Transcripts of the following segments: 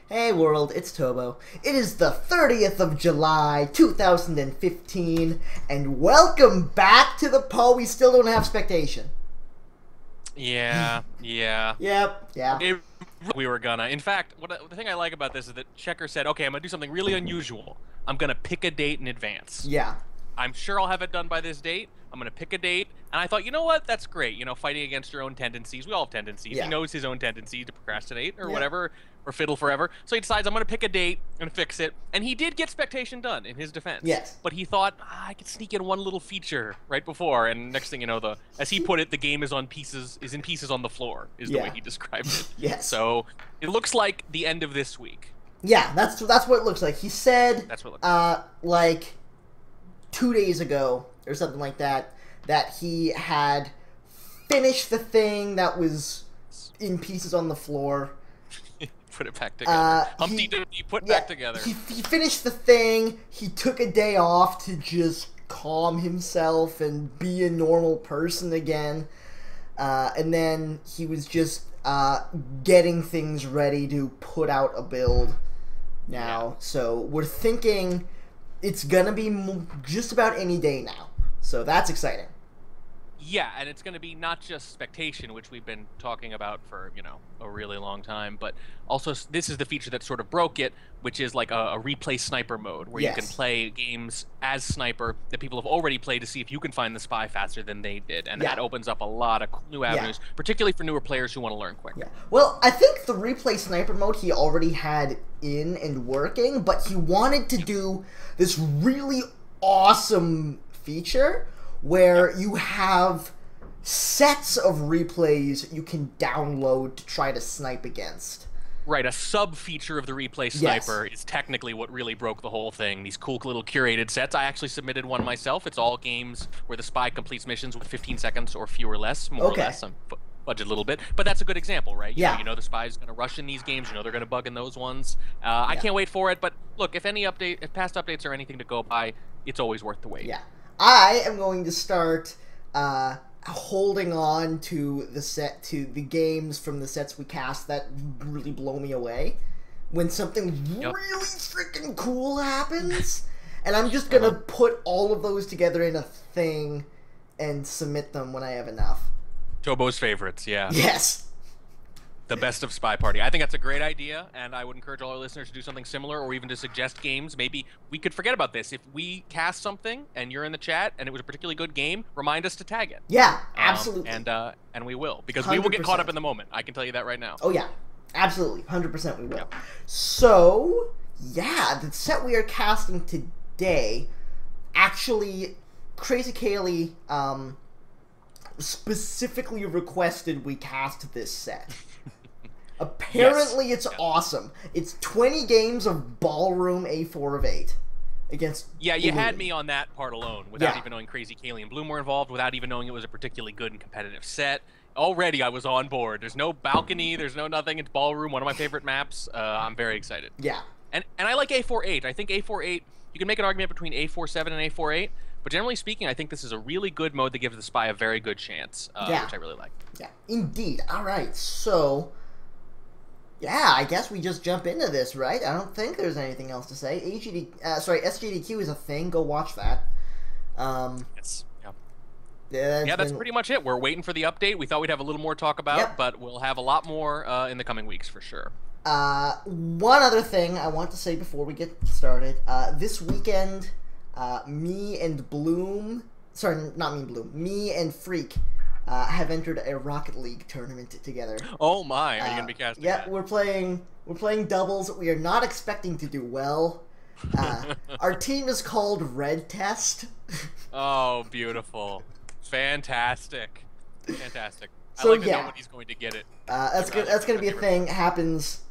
Hey world, it's Tobo. It is the 30th of July, 2015, and welcome back to the poll. We still don't have expectation. Yeah. Yep, yeah. We were gonna. In fact, the thing I like about this is that Checker said, okay, I'm gonna do something really unusual. I'm gonna pick a date in advance. Yeah. I'm sure I'll have it done by this date. I'm going to pick a date. And I thought, you know what? That's great. You know, fighting against your own tendencies. We all have tendencies. Yeah. He knows his own tendency to procrastinate or Yeah. whatever, or fiddle forever. So he decides, I'm going to pick a date and fix it. And he did get expectation done in his defense. Yes. But he thought, I could sneak in one little feature right before. And next thing you know, as he put it, the game is in pieces on the floor, is the way he described it. Yes. So it looks like the end of this week. Yeah, that's what it looks like. He said, that's what it looks like 2 days ago or something like that, that he had finished the thing that was in pieces on the floor. Put it back together. Humpty Dumpty put back together. He finished the thing. He took a day off to just calm himself and be a normal person again. And then he was just getting things ready to put out a build now. Yeah. So we're thinking it's gonna be just about any day now. So that's exciting. Yeah, and it's going to be not just expectation, which we've been talking about for, a really long time, but also this is the feature that sort of broke it, which is like a replay sniper mode, where you can play games as sniper that people have already played to see if you can find the spy faster than they did, and that opens up a lot of new avenues, particularly for newer players who want to learn quick. Yeah. Well, I think the replay sniper mode he already had in and working, but he wanted to do this really awesome feature where you have sets of replays you can download to try to snipe against. Right, a sub-feature of the replay sniper is technically what really broke the whole thing. These cool little curated sets. I actually submitted one myself. It's all games where the spy completes missions with 15 seconds or fewer less, more or less. I'm budget a little bit, but that's a good example, right? You know the spy's going to rush in these games. You know they're going to bug in those ones. I can't wait for it, but look, if past updates are anything to go by, it's always worth the wait. Yeah. I am going to start holding on to the games from the sets we cast that really blow me away. When something really freaking cool happens, and I'm just gonna put all of those together in a thing and submit them when I have enough. Tobo's favorites, yeah. Yes. The best of Spy Party. I think that's a great idea, and I would encourage all our listeners to do something similar, or even to suggest games. Maybe we could forget about this. If we cast something and you're in the chat and it was a particularly good game, remind us to tag it. Yeah, absolutely. And we will, because 100%. we will get caught up in the moment. I can tell you that right now. Oh yeah, absolutely, 100% we will. Yep. So yeah, the set we are casting today, actually, KrazyCaley specifically requested we cast this set. Apparently it's awesome. It's 20 games of Ballroom A4 of 8 against you had me on that part alone, without even knowing KrazyCaley and Bloom were involved, without even knowing it was a particularly good and competitive set. Already I was on board. There's no balcony, there's no nothing. It's Ballroom, one of my favorite maps. I'm very excited. Yeah. And I like A4-8. I think A4-8, you can make an argument between A4-7 and A4-8, but generally speaking, I think this is a really good mode that gives the spy a very good chance, which I really like. Yeah, indeed. All right, so yeah, I guess we just jump into this, right? I don't think there's anything else to say. SGDQ is a thing. Go watch that. Yes. Yeah, that's pretty much it. We're waiting for the update. We thought we'd have a little more to talk about, but we'll have a lot more in the coming weeks for sure. One other thing I want to say before we get started. This weekend, me and Freak have entered a Rocket League tournament together. Oh my, are you gonna be casting that? We're playing doubles. We are not expecting to do well. Our team is called Red Test. Oh, beautiful. Fantastic. Fantastic. So, I like to know when he's going to get it. That's going to be a thing. Happens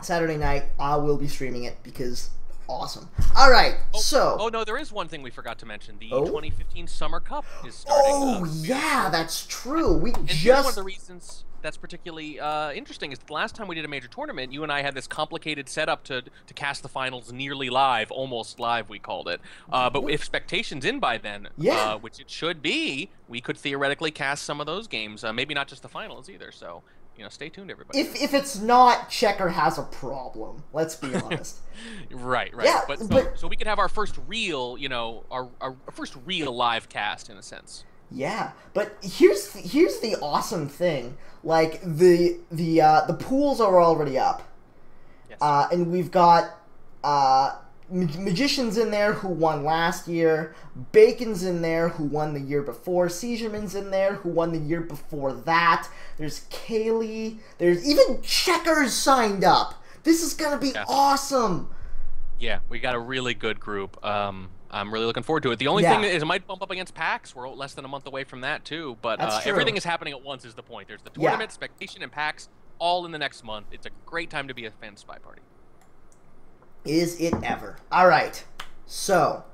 Saturday night. I will be streaming it because awesome. All right, so... Oh, no, there is one thing we forgot to mention. The 2015 Summer Cup is starting. Oh, yeah, that's true. And one of the reasons that's particularly interesting is the last time we did a major tournament, you and I had this complicated setup to cast the finals nearly live, almost live, we called it. But if Spectation's in by then, which it should be, we could theoretically cast some of those games. Maybe not just the finals either, so... stay tuned, everybody. If it's not, Checker has a problem. Let's be honest. Right. Yeah, so we could have our first real, our first real live cast in a sense. Yeah, but here's the awesome thing. Like the pools are already up. Yes. And we've got Magician's in there who won last year. Bacon's in there who won the year before. Seizureman's in there who won the year before that. There's Caley. There's even Checkers signed up. This is gonna be awesome. Yeah, we got a really good group. I'm really looking forward to it. The only thing is it might bump up against PAX. We're less than a month away from that too. But everything is happening at once is the point. There's the tournament, Spectation, and PAX all in the next month. It's a great time to be a fan spy party. Is it ever? All right. So,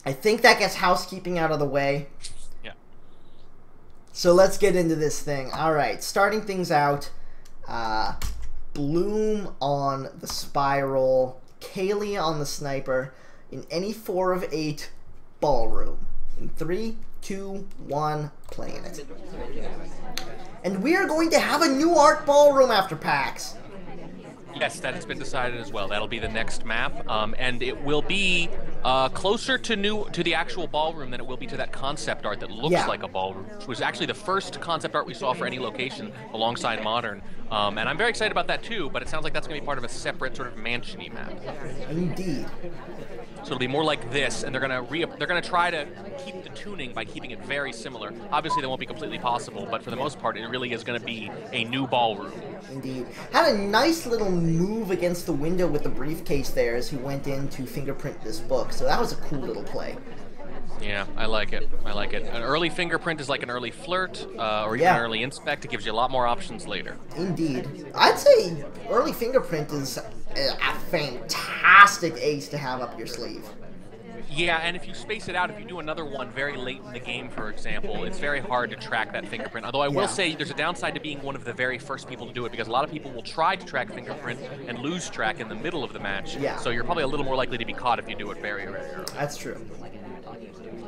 I think that gets housekeeping out of the way. Yeah. So let's get into this thing. All right. Starting things out, Bloom on the Spiral, Caley on the Sniper, in any 4 of 8 ballroom. In 3, 2, 1, playing it. And we are going to have a new art ballroom after PAX. Yes, that has been decided as well. That'll be the next map, and it will be closer to the actual ballroom than it will be to that concept art that looks like a ballroom, which was actually the first concept art we saw for any location alongside Modern. And I'm very excited about that too, but it sounds like that's going to be part of a separate sort of mansion-y map. Indeed. So it'll be more like this, and they're gonna try to keep the tuning by keeping it very similar. Obviously, that won't be completely possible, but for the most part, it really is going to be a new ballroom. Indeed. Had a nice little move against the window with the briefcase there as he went in to fingerprint this book, so that was a cool little play. Yeah, I like it. I like it. An early fingerprint is like an early flirt, or even an early inspect. It gives you a lot more options later. Indeed. I'd say early fingerprint is a fantastic ace to have up your sleeve. Yeah, and if you space it out, if you do another one very late in the game, for example, it's very hard to track that fingerprint. Although I will say there's a downside to being one of the very first people to do it, because a lot of people will try to track fingerprint and lose track in the middle of the match. Yeah. So you're probably a little more likely to be caught if you do it very, very early. That's true.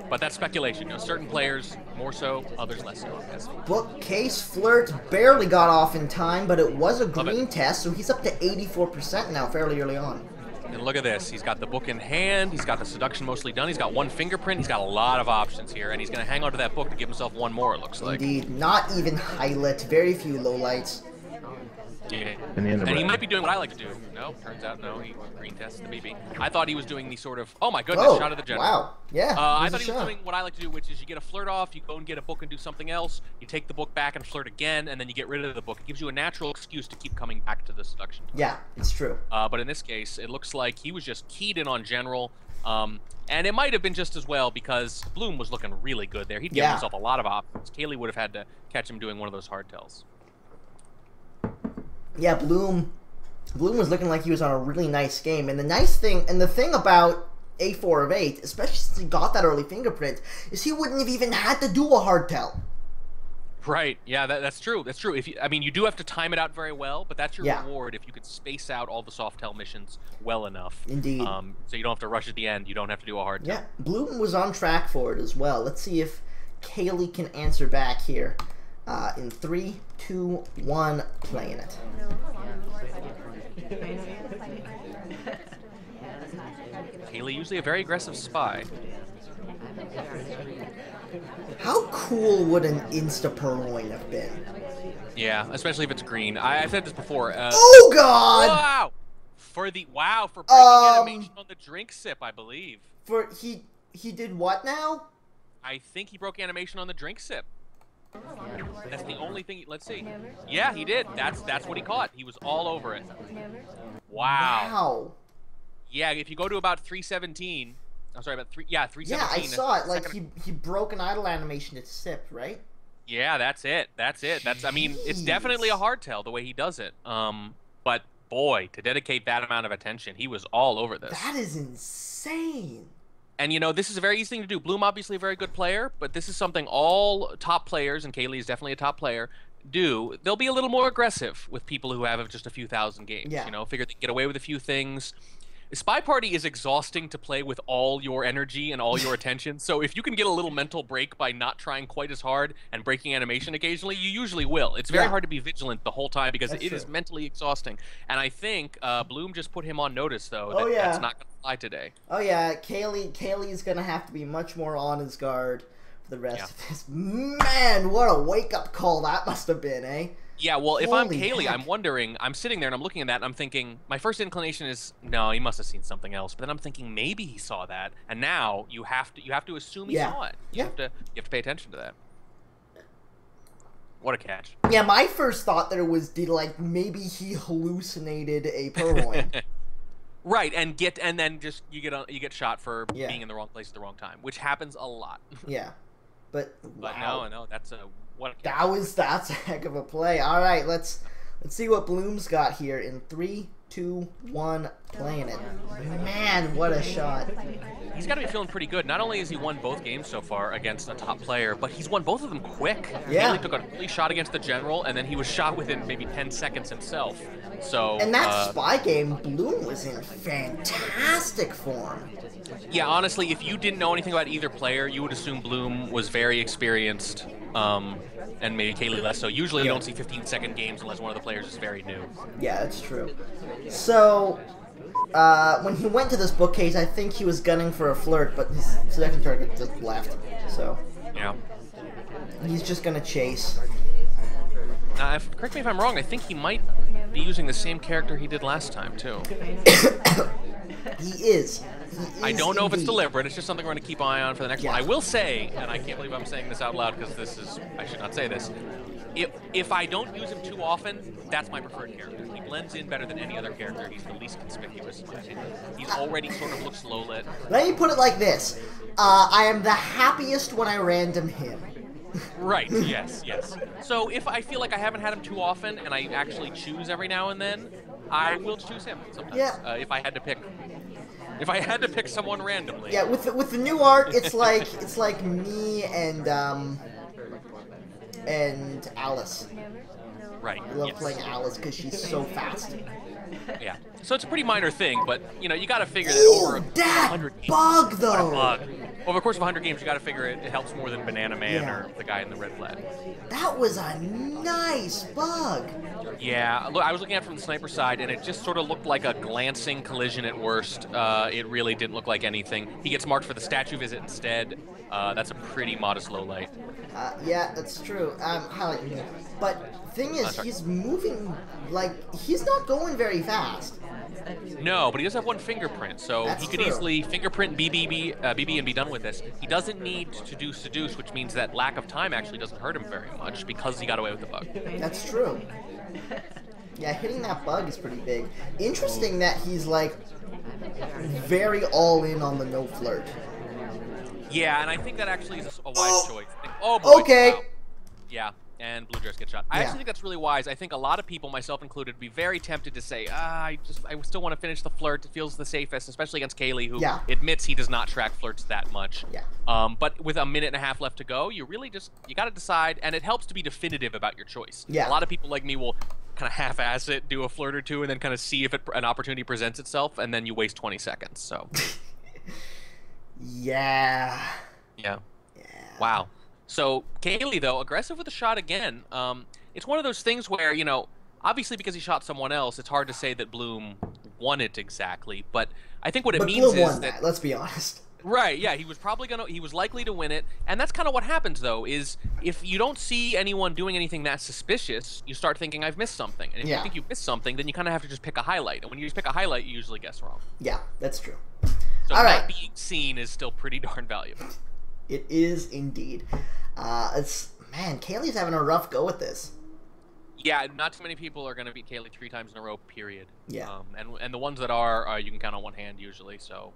But that's speculation. Certain players more so, others less so. Bookcase Flirt barely got off in time, but it was a green test, so he's up to 84% now fairly early on. And look at this. He's got the book in hand. He's got the seduction mostly done. He's got one fingerprint. He's got a lot of options here, and he's going to hang on to that book to give himself one more, it looks like. Indeed. Not even highlight. Very few lowlights. Yeah. And he might be doing what I like to do. No, turns out no. He green tests the BB. I thought he was doing the sort of, oh my goodness, shot of the general. Wow. Yeah. I thought he was doing what I like to do, which is you get a flirt off, you go and get a book and do something else, you take the book back and flirt again, and then you get rid of the book. It gives you a natural excuse to keep coming back to the seduction. Yeah, it's true. But in this case, it looks like he was just keyed in on general. And it might have been just as well because Bloom was looking really good there. He'd given himself a lot of options. Caley would have had to catch him doing one of those hardtails. Yeah, Bloom was looking like he was on a really nice game. And the nice thing, and the thing about A4 of 8, especially since he got that early fingerprint, is he wouldn't have even had to do a hardtail. Right. Yeah, that's true. That's true. I mean, you do have to time it out very well, but that's your reward if you could space out all the soft-tail missions well enough. Indeed. So you don't have to rush at the end. You don't have to do a hardtail. Yeah, Bloom was on track for it as well. Let's see if Caley can answer back here. In 3, 2, 1, playing it. Caley, usually a very aggressive spy. How cool would an Insta-Purloin have been? Yeah, especially if it's green. I've said this before. Oh, God! Wow! For breaking animation on the drink sip, I believe. He did what now? I think he broke animation on the drink sip. That's the only thing. Let's see. Yeah, he did. That's what he caught. He was all over it. Wow. Wow. Yeah, if you go to about 317. I'm sorry, about 317. Yeah, I saw it. Like he broke an idle animation to sip, right? Yeah, that's it. I mean, it's definitely a hardtail the way he does it. But boy, to dedicate that amount of attention, he was all over this. That is insane. And, this is a very easy thing to do. Bloom, obviously a very good player, but this is something all top players, and Caley is definitely a top player, do. They'll be a little more aggressive with people who have just a few thousand games. Yeah. Figure they can get away with a few things. Spy Party is exhausting to play with all your energy and all your attention. So if you can get a little mental break by not trying quite as hard and breaking animation occasionally, you usually will. It's very hard to be vigilant the whole time because it is mentally exhausting. And I think Bloom just put him on notice, though, that that's not going to fly today. Oh, yeah. Kaylee's going to have to be much more on his guard for the rest of this. Man, what a wake-up call that must have been, eh? Yeah, well, if I'm Kaylee, I'm wondering, I'm sitting there and I'm looking at that and I'm thinking, my first inclination is, no, he must have seen something else. But then I'm thinking, maybe he saw that. And now you have to assume he saw it. You have to pay attention to that. What a catch. Yeah, my first thought there was, maybe he hallucinated a purloin. Right, and then just you get shot for being in the wrong place at the wrong time, which happens a lot. Yeah. But no, that's a that's a heck of a play. All right, let's see what Bloom's got here in 3, 2, 1, playing it. Man, what a shot. He's got to be feeling pretty good. Not only has he won both games so far against a top player, but he's won both of them quick. Yeah. He took an early shot against the general, and then he was shot within maybe 10 seconds himself. So. And that spy game, Bloom was in fantastic form. Yeah, honestly, if you didn't know anything about either player, you would assume Bloom was very experienced, and maybe Kaylee less so. Usually you don't see 15-second games unless one of the players is very new. Yeah, that's true. So, when he went to this bookcase, I think he was gunning for a flirt, but his second target just left. So, yeah, he's just gonna chase. Correct me if I'm wrong, I think he might be using the same character he did last time, too. He is. I don't know if it's deliberate. It's just something we're going to keep an eye on for the next one. I will say, and I can't believe I'm saying this out loud because I should not say this. If I don't use him too often, that's my preferred character. He blends in better than any other character. He's the least conspicuous, in my opinion. He's already sort of looks low-lit. Let me put it like this. I am the happiest when I random him. Right, yes. So if I feel like I haven't had him too often and I actually choose every now and then, I will choose him sometimes. Yeah. If I had to pick someone randomly. Yeah, with the new art, it's like me and Alice. Right. I love playing Alice because she's so fast. Yeah. So it's a pretty minor thing, but you got to figure that over that 100 games. Bug though. Over the course of 100 games, you got to figure it helps more than Banana Man or the guy in the red flag. That was a nice bug. Yeah, look, I was looking at it from the sniper side, and it just sort of looked like a glancing collision at worst. It really didn't look like anything. He gets marked for the statue visit instead. That's a pretty modest low light. Yeah, that's true. But thing is, he's moving he's not going very fast. No, but he does have one fingerprint, so he could easily fingerprint BB and be done with this. He doesn't need to do seduce, which means that lack of time actually doesn't hurt him very much because he got away with the bug. That's true. Yeah, hitting that bug is pretty big. Interesting that he's very all in on the no flirt. Yeah, and I think that actually is a wise choice. Oh boy! Okay. Wow. Yeah. And Blue Dress gets shot. I actually think that's really wise. I think a lot of people, myself included, would be very tempted to say, I still want to finish the flirt. It feels the safest, especially against Kaylee, who admits he does not track flirts that much. Yeah. But with a minute and a half left to go, you really you got to decide, and it helps to be definitive about your choice. Yeah. A lot of people like me will kind of half-ass it, do a flirt or two, and then kind of see if an opportunity presents itself, and then you waste 20 seconds. So. Yeah. Wow. So, Kaylee, though, aggressive with the shot again. It's one of those things where, obviously because he shot someone else, it's hard to say that Bloom won it exactly. But I think what it means Bloom is won that, let's be honest. Right, yeah, he was likely to win it. And that's kind of what happens, though, is if you don't see anyone doing anything that suspicious, you start thinking, I've missed something. And if you think you've missed something, then you kind of have to just pick a highlight. And when you just pick a highlight, you usually guess wrong. Yeah, that's true. So not being seen is still pretty darn valuable. It is indeed. Man, Kaylee's having a rough go with this. Yeah, not too many people are going to beat Kaylee 3 times in a row, period. Yeah. And the ones that are you can count on one hand usually. So,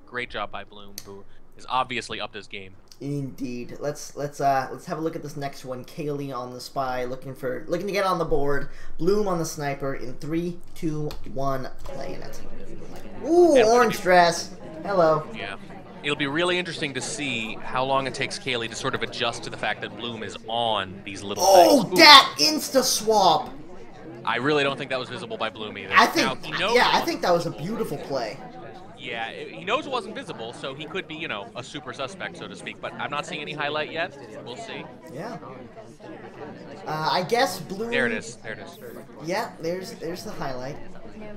great job by Bloom, who is obviously upped his game. Indeed. Let's have a look at this next one. Kaylee on the spy, looking to get on the board. Bloom on the sniper in 3, 2, 1, playing it. Ooh, orange dress. Hello. Yeah. It'll be really interesting to see how long it takes Kaylee to sort of adjust to the fact that Bloom is on these little things. Oh, that insta-swap! I really don't think that was visible by Bloom either. I think, now, he knows yeah, I think that was a beautiful play. Yeah, he knows it wasn't visible, so he could be, you know, a super suspect, so to speak. But I'm not seeing any highlight yet. We'll see. Yeah. I guess Bloom... There it is. There it is. Yeah, there's the highlight.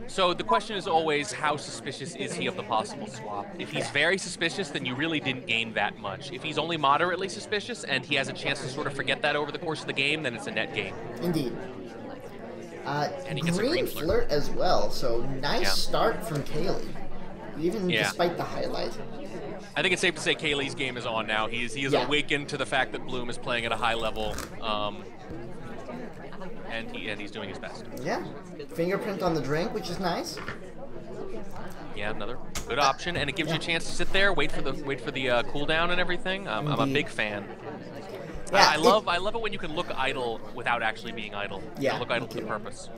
So the question is always, how suspicious is he of the possible swap? If he's very suspicious, then you really didn't gain that much. If he's only moderately suspicious and he has a chance to sort of forget that over the course of the game, then it's a net gain. Indeed. And he gets green a green flirt as well, so nice start from Caley, even despite the highlight. I think it's safe to say Caley's game is on now. He is awakened to the fact that Bloom is playing at a high level, and he's doing his best. Yeah, fingerprint on the drink, which is nice. Yeah, another good option, and it gives you a chance to sit there, wait for the cooldown and everything. I'm a big fan. Yeah, I love it when you can look idle without actually being idle. Yeah, you look idle with a purpose.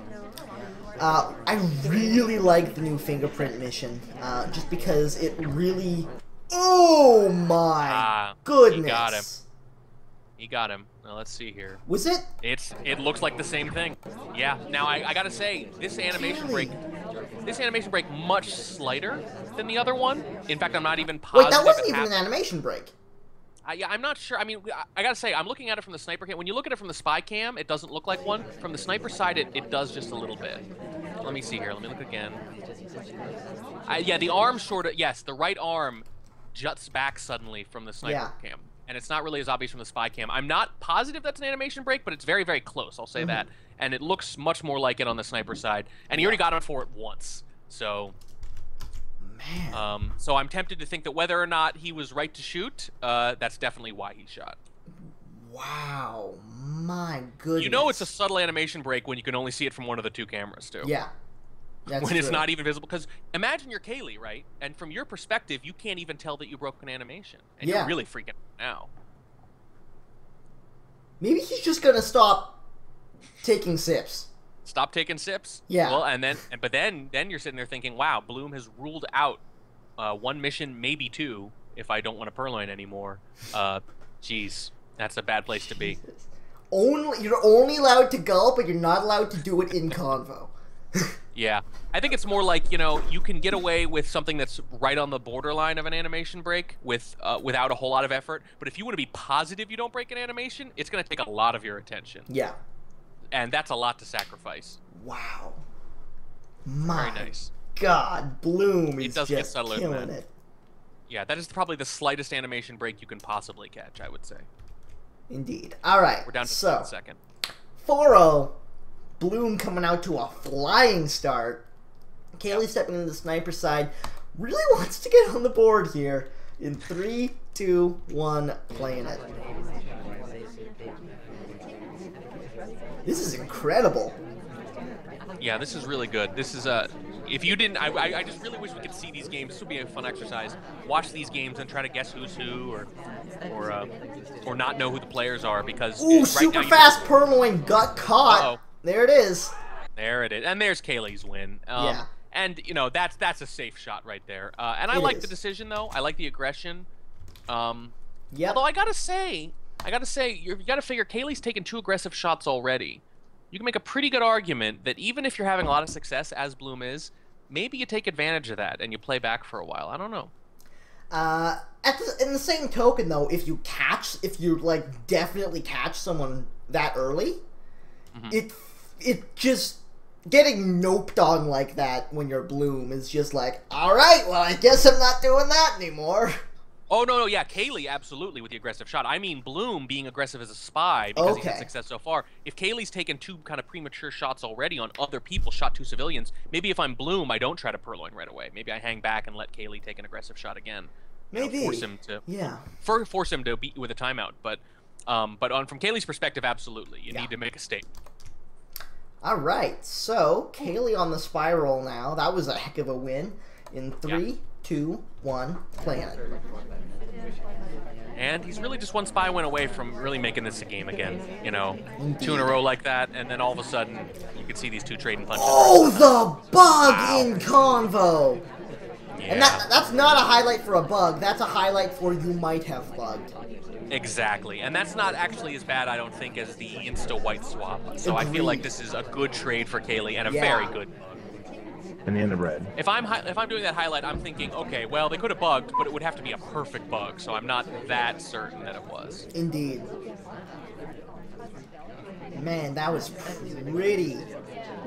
I really like the new fingerprint mission, just because it really. Oh my goodness! He got him. He got him. Now let's see here. Was it? It looks like the same thing. Yeah. Now I gotta say, this animation break much slighter than the other one. In fact, I'm not even positive. Wait, that wasn't even an animation break. Yeah, I'm not sure. I mean, I gotta say, I'm looking at it from the sniper cam. When you look at it from the spy cam, it doesn't look like one. From the sniper side, it does just a little bit. Let me see here. Let me look again. Yeah, the arm sort of, yes, the right arm juts back suddenly from the sniper cam. And it's not really as obvious from the spy cam. I'm not positive that's an animation break, but it's very, very close. I'll say that. And it looks much more like it on the sniper side. And he already got him for it once. So... Man. So I'm tempted to think that whether or not he was right to shoot, that's definitely why he shot. Wow, my goodness. You know it's a subtle animation break when you can only see it from one of the two cameras, too. Yeah, that's when true. It's not even visible. Because imagine you're Caley, right? And from your perspective, you can't even tell that you broke an animation. And you're really freaking out now. Maybe he's just going to stop taking sips. Stop taking sips. Yeah. Well, but then you're sitting there thinking, wow, Bloom has ruled out one mission, maybe two, if I don't want to purloin anymore. Geez, that's a bad place to be. You're only allowed to gulp, but you're not allowed to do it in convo. Yeah, I think it's more like, you know, you can get away with something that's right on the borderline of an animation break without a whole lot of effort. But if you want to be positive you don't break an animation, it's going to take a lot of your attention. Yeah. And that's a lot to sacrifice. Wow. My Very nice. God, Bloom is just just killing it. Yeah, that is probably the slightest animation break you can possibly catch, I would say. Indeed. All right. We're down to the second. 4-0. Bloom coming out to a flying start. Caley stepping into the sniper side. Really wants to get on the board here. In 3, 2, 1, playing it. This is incredible. Yeah, this is really good. This is if you didn't, I just really wish we could see these games. This would be a fun exercise. Watch these games and try to guess who's who, or not know who the players are, because ooh, right super now fast purloin got caught. Uh-oh. There it is. There it is, and there's Caley's win. Yeah. And you know that's a safe shot right there. And I like the decision though. I like the aggression. Yep. Although I gotta say, you gotta figure Caley's taken 2 aggressive shots already. You can make a pretty good argument that even if you're having a lot of success, as Bloom is, maybe you take advantage of that and you play back for a while. I don't know. In the same token, though, if you like definitely catch someone that early, it just getting noped on like that when you're Bloom is just like, all right, well, I guess I'm not doing that anymore. Oh, no, yeah, Caley, absolutely, with the aggressive shot. I mean Bloom being aggressive as a spy because he's had success so far. If Caley's taken 2 kind of premature shots already on other people, shot 2 civilians, maybe if I'm Bloom, I don't try to purloin right away. Maybe I hang back and let Caley take an aggressive shot again. Maybe. Force him to force him to beat you with a timeout. But from Caley's perspective, absolutely, you need to make a statement. All right, so Caley on the spiral now. That was a heck of a win. In 3, 2, 1, playing it. And he's really just one spy win away from really making this a game again. You know, 2 in a row like that, and then all of a sudden you can see these 2 trading punches. Oh, the bug in convo! Yeah. And that's not a highlight for a bug. That's a highlight for you might have bugged. Exactly, and that's not actually as bad, I don't think, as the insta-white swap. So I feel like this is a good trade for Caley and a very good bug. And the end of red. If I'm doing that highlight, I'm thinking, okay, well, they could have bugged, but it would have to be a perfect bug, so I'm not that certain that it was. Indeed. Man, that was pretty.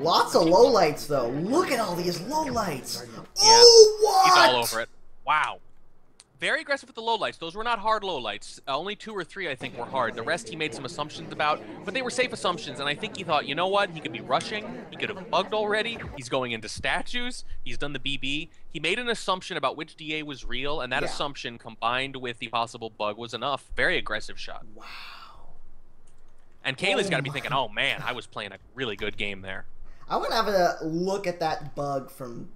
Lots of lowlights, though. Look at all these lowlights. Yeah. Oh, what? He's all over it. Wow. Very aggressive with the lowlights. Those were not hard lowlights. Only 2 or 3, I think, were hard. The rest he made some assumptions about, but they were safe assumptions, and I think he thought, you know what? He could be rushing. He could have bugged already. He's going into statues. He's done the BB. He made an assumption about which DA was real, and that assumption combined with the possible bug was enough. Very aggressive shot. Wow. And Kaylee's got to be thinking, oh, man, I was playing a really good game there. I want to have a look at that bug from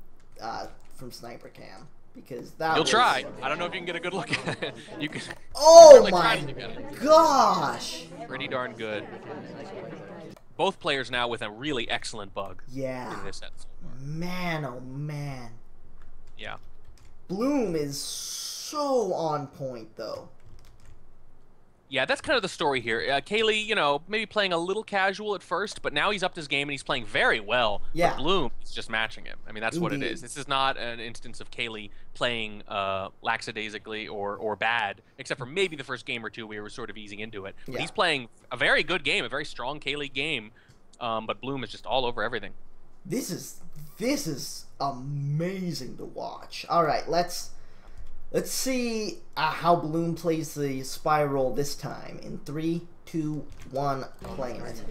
Sniper Cam. Because that You'll try. I don't know if you can get a good look at it. You can. Oh my gosh! Pretty darn good. Both players now with a really excellent bug. Yeah. In this set so far. Man, oh man. Yeah. Bloom is so on point, though. Yeah, that's kind of the story here. Caley, you know, maybe playing a little casual at first, but now he's upped his game and he's playing very well. Yeah. But Bloom is just matching him. I mean, that's what it is. This is not an instance of Caley playing lackadaisically or bad, except for maybe the first game or two we were sort of easing into it. Yeah. But he's playing a very good game, a very strong Caley game, but Bloom is just all over everything. This is amazing to watch. All right, let's see how Bloom plays the spiral this time. In 3, 2, 1, playing it.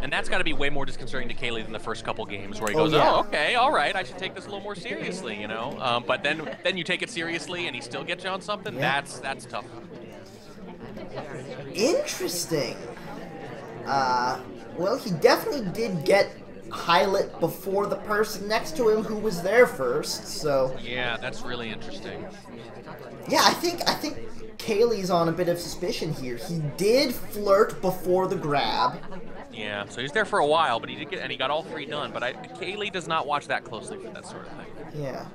And that's got to be way more disconcerting to Caley than the first couple games, where he goes, "Oh, okay, all right, I should take this a little more seriously," you know. But then you take it seriously, and he still gets you on something. Yeah. That's tough. Interesting. Well, he definitely did get highlight before the person next to him who was there first. So yeah, that's really interesting. Yeah, I think Caley's on a bit of suspicion here. He did flirt before the grab. Yeah, so he's there for a while, but he got all 3 done. But Caley does not watch that closely for that sort of thing. Yeah.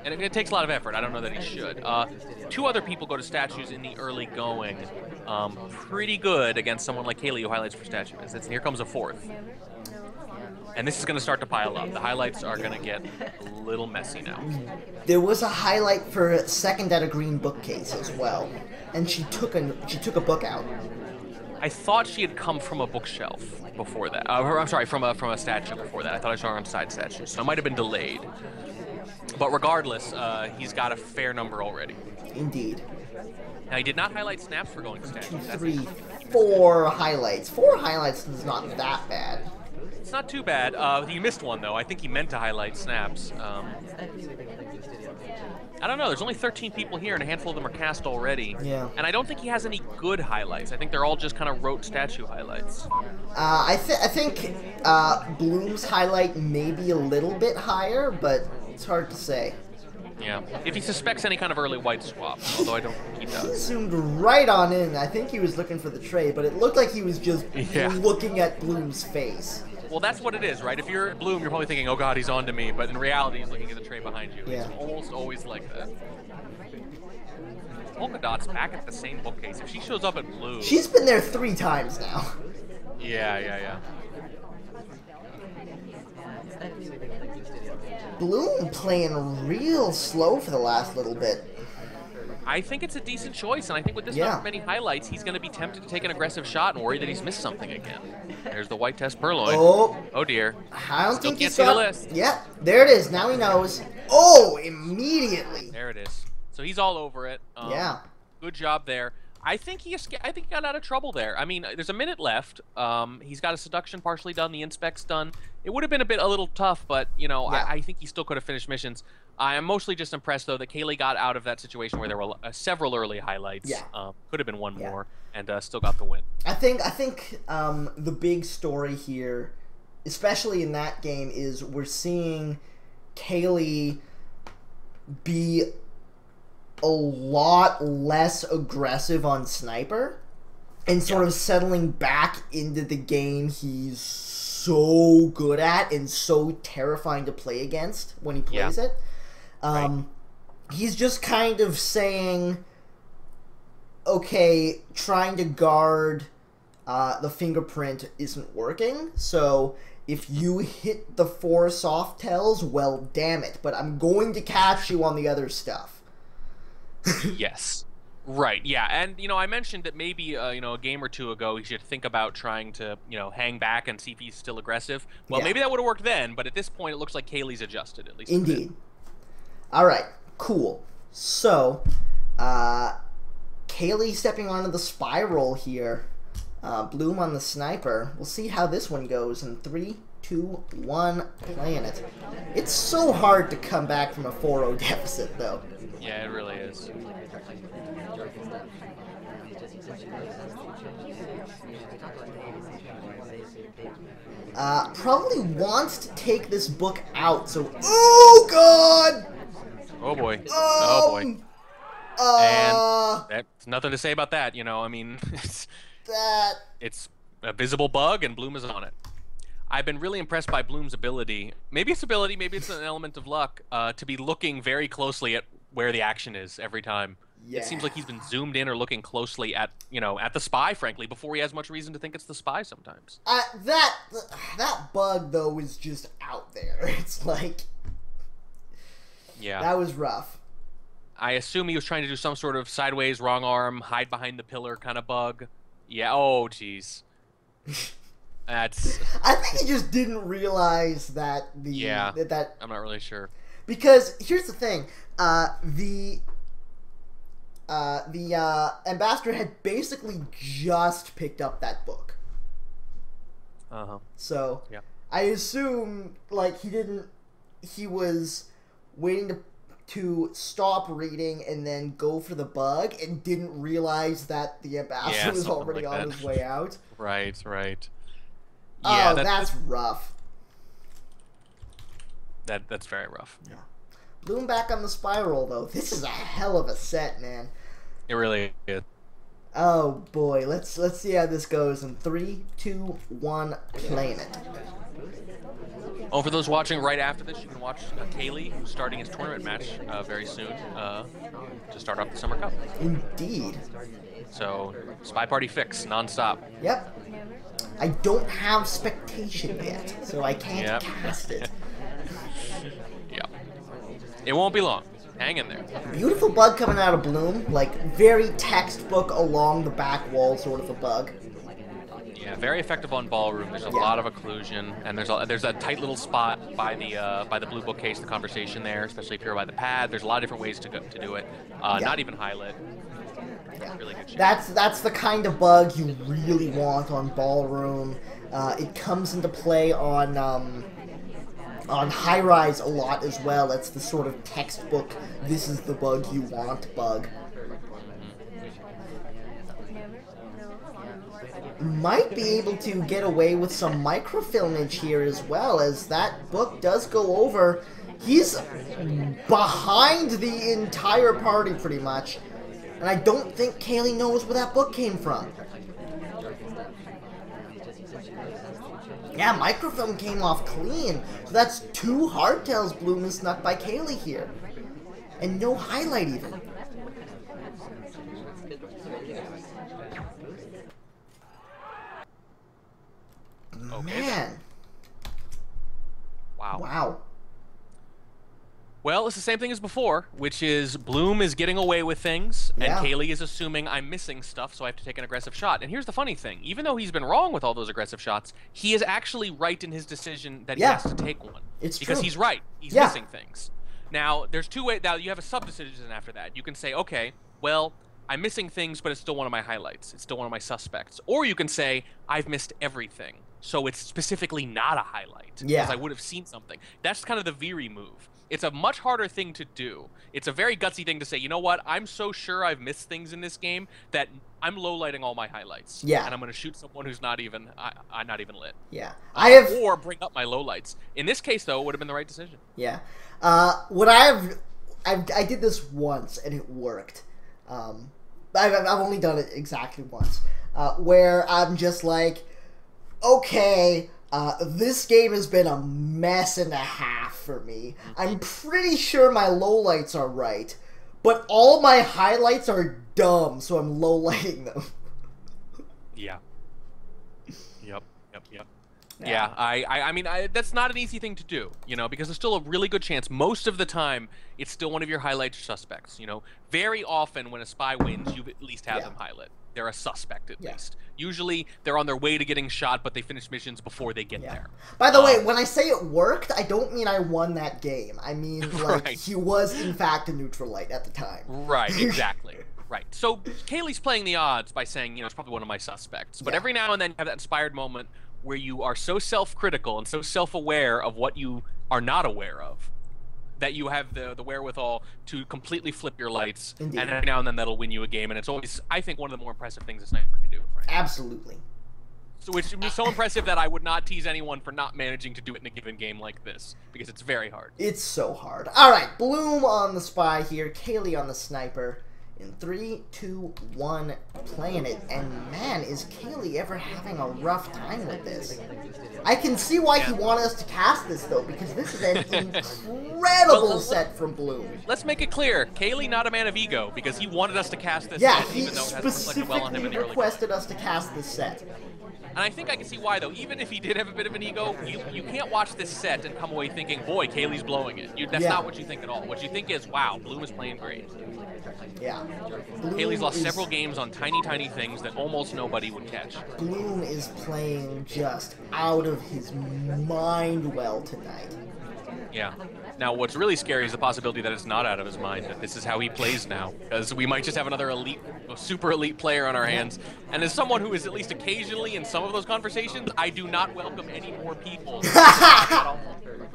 And it takes a lot of effort. I don't know that he should. 2 other people go to statues in the early going. Pretty good against someone like Caley who highlights for statue visits. And here comes a 4th. And this is going to start to pile up. The highlights are going to get a little messy now. There was a highlight for 2nd at a green bookcase as well, and she took a book out. I thought she had come from a bookshelf before that. I'm sorry, from a statue before that. I thought I saw her on side statues, so it might have been delayed. But regardless, he's got a fair number already. Indeed. Now, he did not highlight snaps for going to statues. 2, 3, 4 highlights. 4 highlights is not that bad. It's not too bad. He missed one, though. I think he meant to highlight snaps. I don't know. There's only 13 people here, and a handful of them are cast already. Yeah. And I don't think he has any good highlights. I think they're all just kind of rote statue highlights. I think Bloom's highlight may be a little bit higher, but it's hard to say. Yeah. If he suspects any kind of early white swap, although I don't think he does. He zoomed right on in. I think he was looking for the trade, but it looked like he was just looking at Bloom's face. Well, that's what it is, right? If you're Bloom, you're probably thinking, oh god, he's on to me, but in reality, he's looking at the tray behind you. Yeah. It's almost always like that. Polka Dot's back at the same bookcase. If she shows up at blue... She's been there 3 times now. Yeah. Bloom playing real slow for the last little bit. I think it's a decent choice, and I think with this many highlights, he's going to be tempted to take an aggressive shot and worry that he's missed something again. There's the white test purloin. Oh dear. I don't think he's got... the list. Yeah, there it is. Now he knows. Oh, immediately. There it is. So he's all over it. Yeah. Good job there. I think he got out of trouble there. I mean, there's a minute left. He's got a seduction partially done. The inspect's done. It would have been a little tough, but you know, I think he still could have finished missions. I am mostly just impressed though that Caley got out of that situation where there were several early highlights. Yeah. Could have been one more, and still got the win. I think the big story here, especially in that game, is we're seeing Caley be a lot less aggressive on Sniper and sort of settling back into the game he's so good at and so terrifying to play against when he plays it. He's just kind of saying, okay, trying to guard the fingerprint isn't working, so if you hit the 4 soft tells, well, damn it, but I'm going to catch you on the other stuff. Yes. Right, yeah, and, I mentioned that maybe, a game or two ago he should think about trying to, hang back and see if he's still aggressive. Well, maybe that would have worked then, but at this point it looks like Caley's adjusted, at least. Indeed. Alright, cool. So, Caley stepping onto the spiral here. Bloom on the sniper. We'll see how this one goes in 3, 2, 1, playing it. It's so hard to come back from a 4-0 deficit, though. Yeah, it really is. Probably wants to take this book out, so... Oh, God! Oh, boy. Oh, boy. And that's nothing to say about that, I mean, it's a visible bug, and Bloom is on it. I've been really impressed by Bloom's ability. Maybe it's ability, maybe it's an element of luck, to be looking very closely at where the action is every time. Yeah. It seems like he's been zoomed in or looking closely at, at the spy, frankly, before he has much reason to think it's the spy sometimes. That bug, though, is just out there. It's like... Yeah. That was rough. I assume he was trying to do some sort of sideways, wrong arm, hide behind the pillar kind of bug. Yeah, oh, jeez. That's... I think he just didn't realize that the... Yeah, I'm not really sure. Because, here's the thing, the ambassador had basically just picked up that book. Uh-huh. So, yeah. I assume, like, he was waiting to stop reading and then go for the bug and didn't realize that the ambassador was already on his way out. Right. Yeah, that's rough. That's very rough. Yeah. Bloom back on the spiral, though. This is a hell of a set, man. It really is. Oh boy, let's see how this goes in 3, 2, 1, playing it. Oh, for those watching right after this, you can watch Caley, who's starting his tournament match very soon to start off the Summer Cup. Indeed. So, Spy Party fix, non-stop. Yep. I don't have Spectation yet, so I can't cast it. Yep. It won't be long. Hang in there. Beautiful bug coming out of Bloom, like very textbook along the back wall sort of a bug. Yeah, very effective on ballroom. There's a lot of occlusion, and there's a tight little spot by the blue bookcase, the conversation there, especially if you're by the pad. There's a lot of different ways to do it. Not even highlight. Yeah. Really good shape. That's the kind of bug you really want on ballroom. It comes into play on high rise a lot as well. It's the sort of textbook, this is the bug you want bug. Might be able to get away with some microfilmage here as well, as that book does go over. He's behind the entire party pretty much, and I don't think Caley knows where that book came from. Yeah, microfilm came off clean, so that's 2 hardtails Bloom is snuck by Caley here. And no highlight even. Okay, man. Wow. Well, it's the same thing as before, which is Bloom is getting away with things, and Caley is assuming I'm missing stuff, so I have to take an aggressive shot. And here's the funny thing. Even though he's been wrong with all those aggressive shots, he is actually right in his decision that he has to take one. It's because true. He's right. He's missing things. Now, there's 2 ways. Now, you have a sub-decision after that. You can say, okay, well, I'm missing things, but it's still one of my highlights. It's still one of my suspects. Or you can say, I've missed everything, so it's specifically not a highlight. Because I would have seen something. That's kind of the Veery move. It's a much harder thing to do. It's a very gutsy thing to say, you know what, I'm so sure I've missed things in this game that I'm low-lighting all my highlights. Yeah. And I'm going to shoot someone who's not even not even lit. Yeah. Or bring up my lowlights. In this case, though, it would have been the right decision. Yeah. I did this once, and it worked. I've only done it exactly once. Where I'm just like, okay, this game has been a mess and a half for me. I'm pretty sure my lowlights are right, but all my highlights are dumb, so I'm low-lighting them. Yeah. Yep. Yeah, I mean, that's not an easy thing to do, you know, because there's still a really good chance. Most of the time, it's still one of your highlight suspects, you know. Very often, when a spy wins, you at least have them highlight. They're a suspect, at least. Usually, they're on their way to getting shot, but they finish missions before they get there. By the way, when I say it worked, I don't mean I won that game. I mean, like, he was, in fact, a neutral light at the time. Right, exactly. Right. So, Kaylee's playing the odds by saying, you know, it's probably one of my suspects. But every now and then, you have that inspired moment where you are so self-critical and so self-aware of what you are not aware of that you have the wherewithal to completely flip your lights. Indeed. And every now and then that'll win you a game. And it's always, I think, one of the more impressive things a sniper can do. Frankly. Absolutely. So which is so impressive that I would not tease anyone for not managing to do it in a given game like this, because it's very hard. It's so hard. All right, Bloom on the spy here, Kaylee on the sniper. In 3, 2, 1, playing it. And man, is Kaylee ever having a rough time with this. I can see why he wanted us to cast this, though, because this is an incredible set from Bloom. Let's make it clear. Kaylee, not a man of ego, because he wanted us to cast this set, even though it hasn't reflected well on him in the early requested us to cast this set. And I think I can see why, though. Even if he did have a bit of an ego, you can't watch this set and come away thinking, boy, Kaylee's blowing it. That's not what you think at all. What you think is, wow, Bloom is playing great. Yeah. Kaylee's lost several games on tiny, tiny things that almost nobody would catch. Bloom is playing just out of his mind well tonight. Yeah. Now, what's really scary is the possibility that it's not out of his mind, that this is how he plays now. Because we might just have another elite, super elite player on our hands. And as someone who is at least occasionally in some of those conversations, I do not welcome any more people.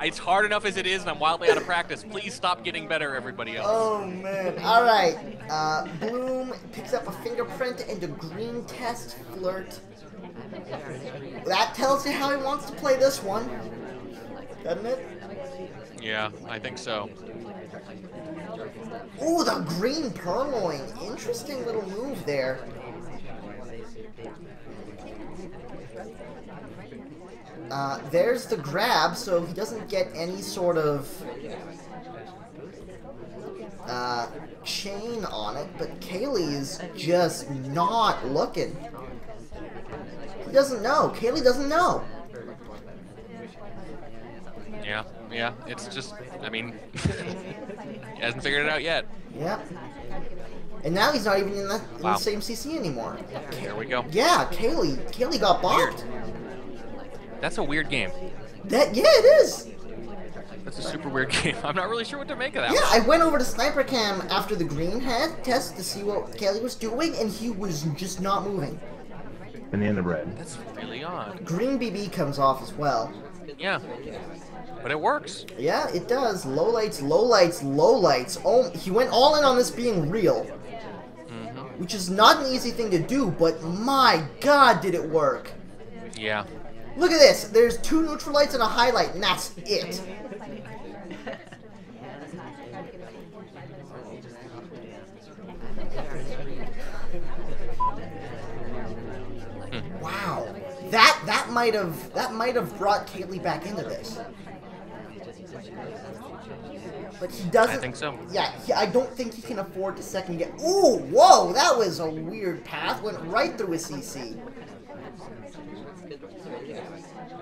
It's hard enough as it is, and I'm wildly out of practice. Please stop getting better, everybody else. Oh, man. All right. Bloom picks up a fingerprint and a green test flirt. That tells you how he wants to play this one, doesn't it? Yeah, I think so. Ooh, the green purloin. Interesting little move there. There's the grab, so he doesn't get any sort of chain on it, but Kaylee is just not looking. He doesn't know. Kaylee doesn't know. Yeah, it's just, I mean, he hasn't figured it out yet. Yep. And now he's not even in the same CC anymore. There we go. Yeah, Kaylee got bopped. That's a weird game. Yeah, it is. That's a super weird game. I'm not really sure what to make of that. Yeah, I went over to Sniper Cam after the green head test to see what Kaylee was doing, and he was just not moving. And in the red. That's really odd. Green BB comes off as well. Yeah. But it works. Yeah, it does. Low lights, low lights, low lights. Oh, he went all in on this being real. Which is not an easy thing to do, but my god, did it work. Yeah. Look at this. There's 2 neutral lights and a highlight, and that's it. Wow. That might have brought Kaylee back into this. But he doesn't. I think so. Yeah, I don't think he can afford to second get. Ooh, whoa, that was a weird path. Went right through his CC.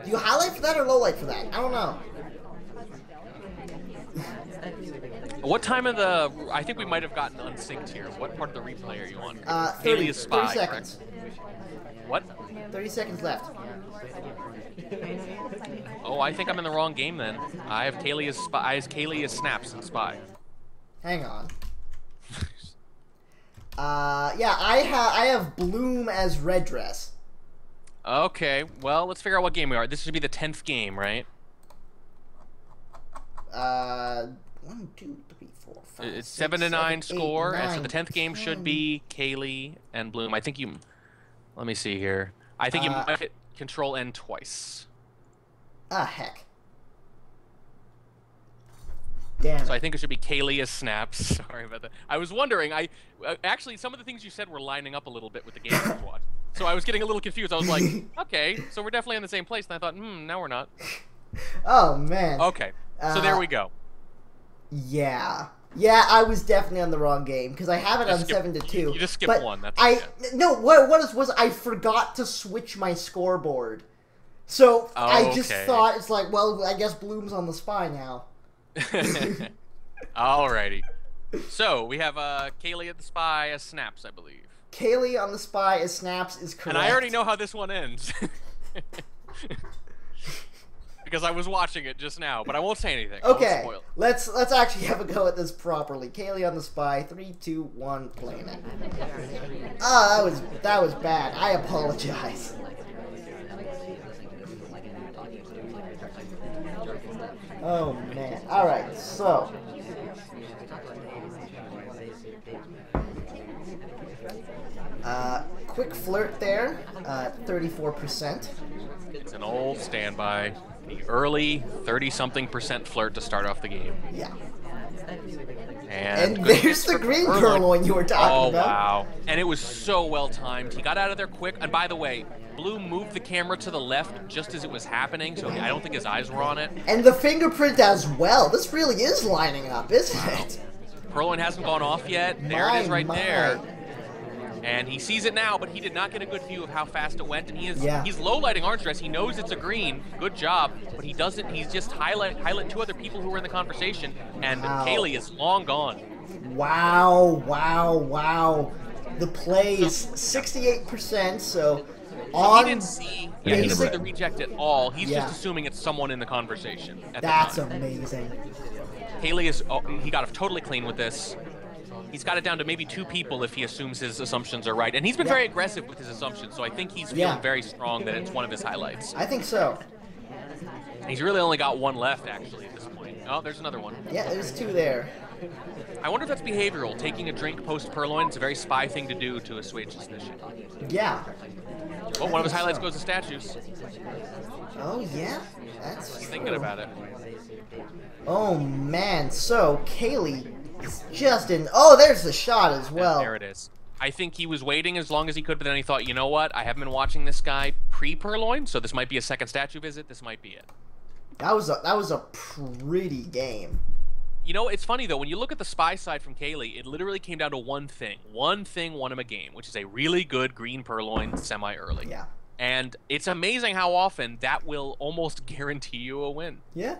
Do you highlight for that or low light for that? I don't know. What time of the? I think we might have gotten unsynced here. What part of the replay are you on? 30 spy, seconds. Correct? What? 30 seconds left. Oh, I think I'm in the wrong game then. I have Kaylee as spy. Kaylee as snaps and spy. Hang on. Yeah, I have Bloom as red dress. Okay, well, let's figure out what game we are. This should be the 10th game, right? 1, 2, 3, 4, 5. It's 6, 7 to 9 7, score, 8, 9, and so the 10th game 10. should be Kaylee and Bloom. I think you. Let me see here. I think you might hit Control N twice. Ah, heck. Damn. So I think it should be Kaylee as snaps. Sorry about that. I was wondering. Actually, some of the things you said were lining up a little bit with the game I was watching. So I was getting a little confused. I was like, okay, so we're definitely in the same place. And I thought, now we're not. Oh, man. Okay, so there we go. Yeah. Yeah, I was definitely on the wrong game because I have it on 7-2. You just skipped one. That's no. What was I forgot to switch my scoreboard, so I just thought it's like, well, I guess Bloom's on the spy now. Alrighty. So we have Kaylee at the spy as Snaps, I believe. Kaylee on the spy as Snaps is correct. And I already know how this one ends. Because I was watching it just now, but I won't say anything. Okay, let's actually have a go at this properly. Kaylee on the spy, 3, 2, 1, playing it. Oh, that was bad. I apologize. Oh man. All right, so. Quick flirt there, 34%. It's an old standby. The early 30-something% flirt to start off the game. Yeah. And there's the green purloin you were talking about. Oh, wow. And it was so well timed. He got out of there quick. And by the way, Bloom moved the camera to the left just as it was happening, so I don't think his eyes were on it. And the fingerprint as well. This really is lining up, isn't it? Purloin hasn't gone off yet. There it is right there. And he sees it now, but he did not get a good view of how fast it went. And he's low-lighting orange dress. He knows it's a green. Good job. But he doesn't. He's just highlight two other people who were in the conversation. And Kaylee is long gone. Wow, wow, wow. The play is 68%, so he didn't see the reject at all. He's just assuming it's someone in the conversation at the time. That's amazing. Kaylee is, he got totally clean with this. He's got it down to maybe 2 people if he assumes his assumptions are right. And he's been very aggressive with his assumptions, so I think he's feeling very strong that it's one of his highlights. I think so. He's really only got 1 left, actually, at this point. Oh, there's another one. Yeah, there's 2 there. I wonder if that's behavioral. Taking a drink post-purloin, it's a very spy thing to do to assuage suspicion. Yeah. Well, one of his highlights goes to statues. Oh, yeah? That's He's thinking about it. Oh, man. So, Kaylee is just in... Oh, there's the shot as well. And there it is. I think he was waiting as long as he could, but then he thought, you know what? I haven't been watching this guy pre-purloin, so this might be a second statue visit. This might be it. That was a pretty game. You know, it's funny, though. When you look at the spy side from Kaylee, it literally came down to one thing. One thing won him a game, which is a really good green purloin semi-early. Yeah. And it's amazing how often that will almost guarantee you a win. Yeah.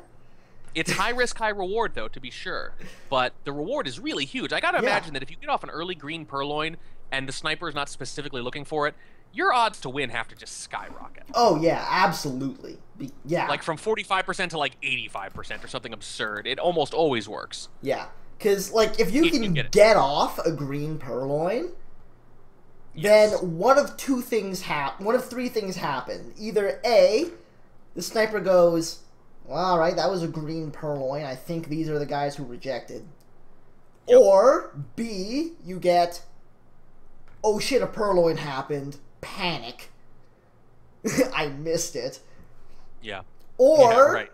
It's high risk, high reward, though, to be sure. But the reward is really huge. I got to imagine that if you get off an early green purloin and the sniper is not specifically looking for it, your odds to win have to just skyrocket. Oh, yeah, absolutely. Yeah. Like from 45% to like 85% or something absurd. It almost always works. Yeah. Because, like, if you can get off a green purloin, then one of 3 things happen. Either A, the sniper goes, well, all right, that was a green purloin. I think these are the guys who rejected. Yep. Or B, you get, oh shit, a purloin happened. Panic. I missed it. Yeah. Or,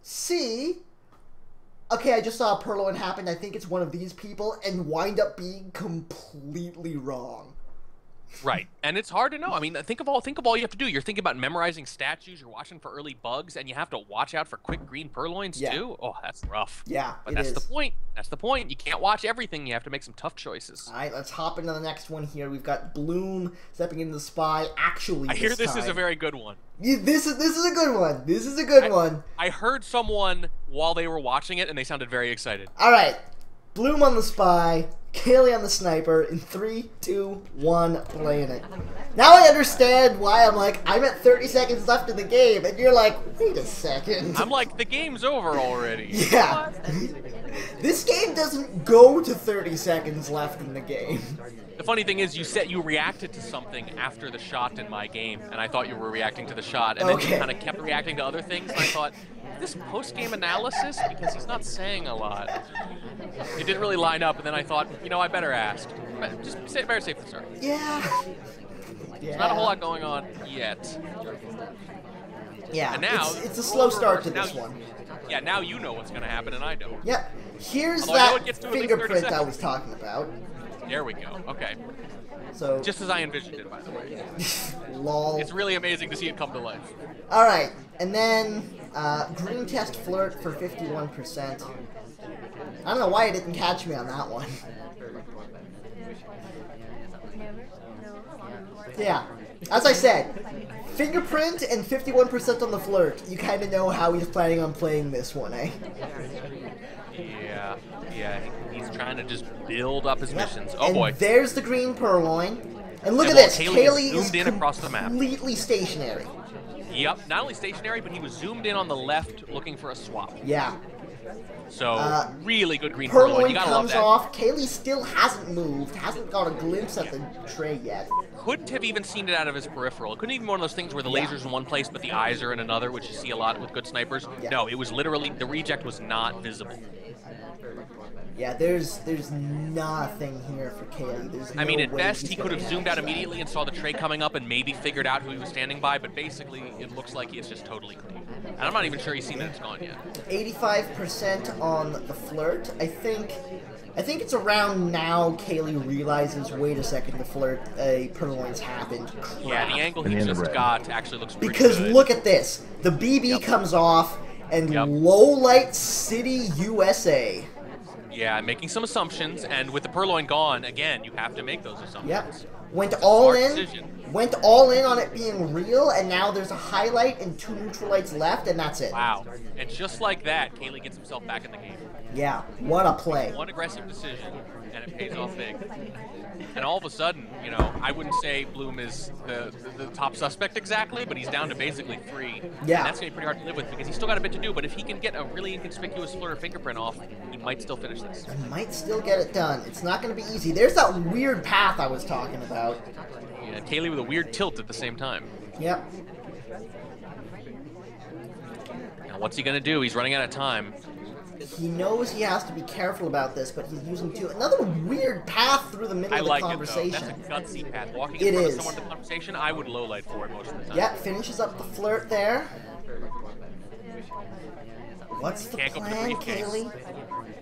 C, okay, I just saw a purloin happen. I think it's one of these people, and wind up being completely wrong. Right, and it's hard to know. I mean, think of all you have to do. You're thinking about memorizing statues. You're watching for early bugs, and you have to watch out for quick green purloins too. Oh, that's rough. Yeah, but that's the point. That's the point. You can't watch everything. You have to make some tough choices. All right, let's hop into the next one here. We've got Bloom stepping into the spy. Actually, I hear this is a very good one. This is a good one. This is a good one. I heard someone while they were watching it, and they sounded very excited. All right, Bloom on the spy. Kaylee on the sniper in 3, 2, 1, playing it. Now I understand why I'm at 30 seconds left in the game, and you're like, wait a second. I'm like, the game's over already. Yeah. This game doesn't go to 30 seconds left in the game. The funny thing is, you reacted to something after the shot in my game, and I thought you were reacting to the shot, and then you kind of kept reacting to other things, and I thought, is this post-game analysis? Because he's not saying a lot. It didn't really line up, and then I thought, you know, I better ask. Just better safe than sorry. Yeah. There's not a whole lot going on yet. Yeah, and now, it's a slow start to this one. Yeah, now you know what's going to happen, and I don't. Yep. Here's that fingerprint I was talking about. There we go. Okay. So just as I envisioned it, by the way. Lol. It's really amazing to see it come to life. All right, and then green test flirt for 51%. I don't know why it didn't catch me on that one. Yeah, as I said, fingerprint and 51% on the flirt. You kind of know how he's planning on playing this one, eh? Yeah, he's trying to just build up his missions. Oh and boy. There's the green purloin. And look Yeah, at well, this, Caley Caley is zoomed in across the map. Completely stationary. Yep, not only stationary, but he was zoomed in on the left looking for a swap. Yeah. So, really good green purloin. You gotta love comes that. off. Caley still hasn't moved, hasn't got a glimpse at the tray yet. Couldn't have even seen it out of his peripheral. It couldn't even be one of those things where the laser's in one place, but the eyes are in another, which you see a lot with good snipers. Yeah. No, it was literally, the reject was not visible. Yeah, there's nothing here for Caley. I mean, at best, he could have zoomed out immediately and saw the tray coming up and maybe figured out who he was standing by, but basically, it looks like he's just totally clean. And I'm not even sure he's seen that it's gone yet. 85% on the flirt. I think it's around now Caley realizes, wait a second, the flirt, purloin's happened. Crap. Yeah, the angle he just got actually looks pretty Because good. look at this. The BB comes off, and Low Light City, USA. Yeah, making some assumptions, and with the purloin gone, again, you have to make those assumptions. Yep. Went all in. Decision. Went all in on it being real, and now there's a highlight and 2 neutral lights left, and that's it. Wow. And just like that, Caley gets himself back in the game. Yeah, what a play. One aggressive decision, and it pays off big. And all of a sudden, you know, I wouldn't say Bloom is the top suspect exactly, but he's down to basically 3. Yeah. And that's going to be pretty hard to live with because he's still got a bit to do, but if he can get a really inconspicuous flirt or fingerprint off, he might still finish this. He might still get it done. It's not going to be easy. There's that weird path I was talking about. Yeah, Caley with a weird tilt at the same time. Yep. Now, what's he going to do? He's running out of time. He knows he has to be careful about this, but he's using another weird path through the middle of the conversation. It, though. That's a gutsy path. Walking in front of someone in the conversation, I would low light for it most of the time. Yeah, finishes up the flirt there. What's the Can't plan, go for the briefcase. Caley?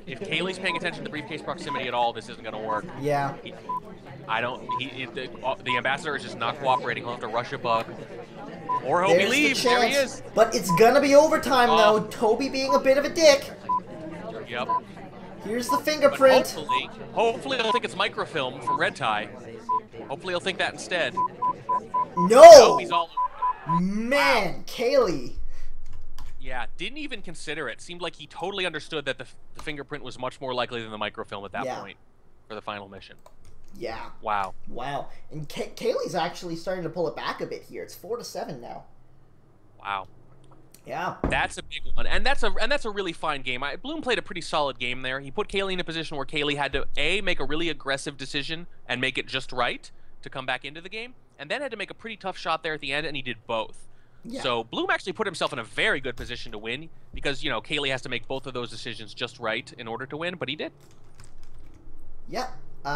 If Caley's paying attention to the briefcase proximity at all, this isn't going to work. Yeah. The ambassador is just not cooperating. He'll have to rush a bug. Or hope he leaves. There he is. But it's going to be overtime, though. Toby being a bit of a dick. Yep. Here's the fingerprint. But hopefully he'll think it's microfilm from Red Tie. Hopefully he'll think that instead. No! He's all Man, Caley. Yeah, didn't even consider it. Seemed like he totally understood that the fingerprint was much more likely than the microfilm at that point for the final mission. Yeah. Wow. Wow. And Caley's actually starting to pull it back a bit here. It's 4-7 now. Wow. Yeah. That's a big one, and that's a really fine game. Bloom played a pretty solid game there. He put Caley in a position where Caley had to make a really aggressive decision and make it just right to come back into the game, and then had to make a pretty tough shot there at the end, and he did both. Yeah. So Bloom actually put himself in a very good position to win because, you know, Caley has to make both of those decisions just right in order to win, but he did. Yeah. We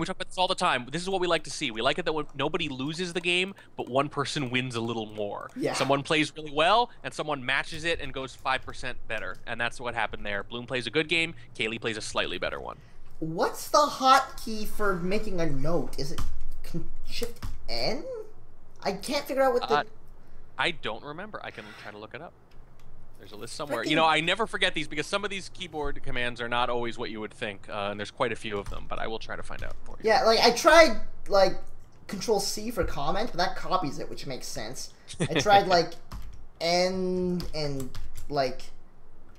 talk about this all the time. This is what we like to see. We like it that when nobody loses the game, but one person wins a little more. Yeah. Someone plays really well, and someone matches it and goes 5% better. And that's what happened there. Bloom plays a good game. Caley plays a slightly better one. What's the hotkey for making a note? Is it Shift N? I can't figure out what the... I don't remember. I can try to look it up. There's a list somewhere. You know, I never forget these because some of these keyboard commands are not always what you would think, and there's quite a few of them, but I will try to find out for you. Yeah, like, I tried, like, Control-C for comment, but that copies it, which makes sense. I tried, like, N and, like,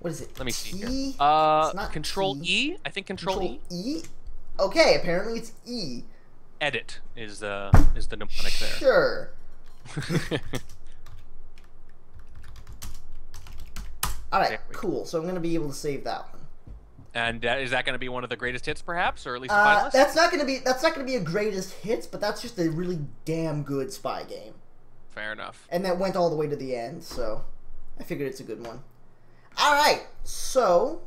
what is it? Let me see here. It's not Control-E? I think Control-E? E? Okay, apparently it's E. Edit is the mnemonic there. Sure. Alright, cool. So I'm going to be able to save that one. And is that going to be one of the greatest hits, perhaps, or at least a finalist? That's not going to be a greatest hits, but that's just a really damn good spy game. Fair enough. And that went all the way to the end, so I figured it's a good one. Alright, so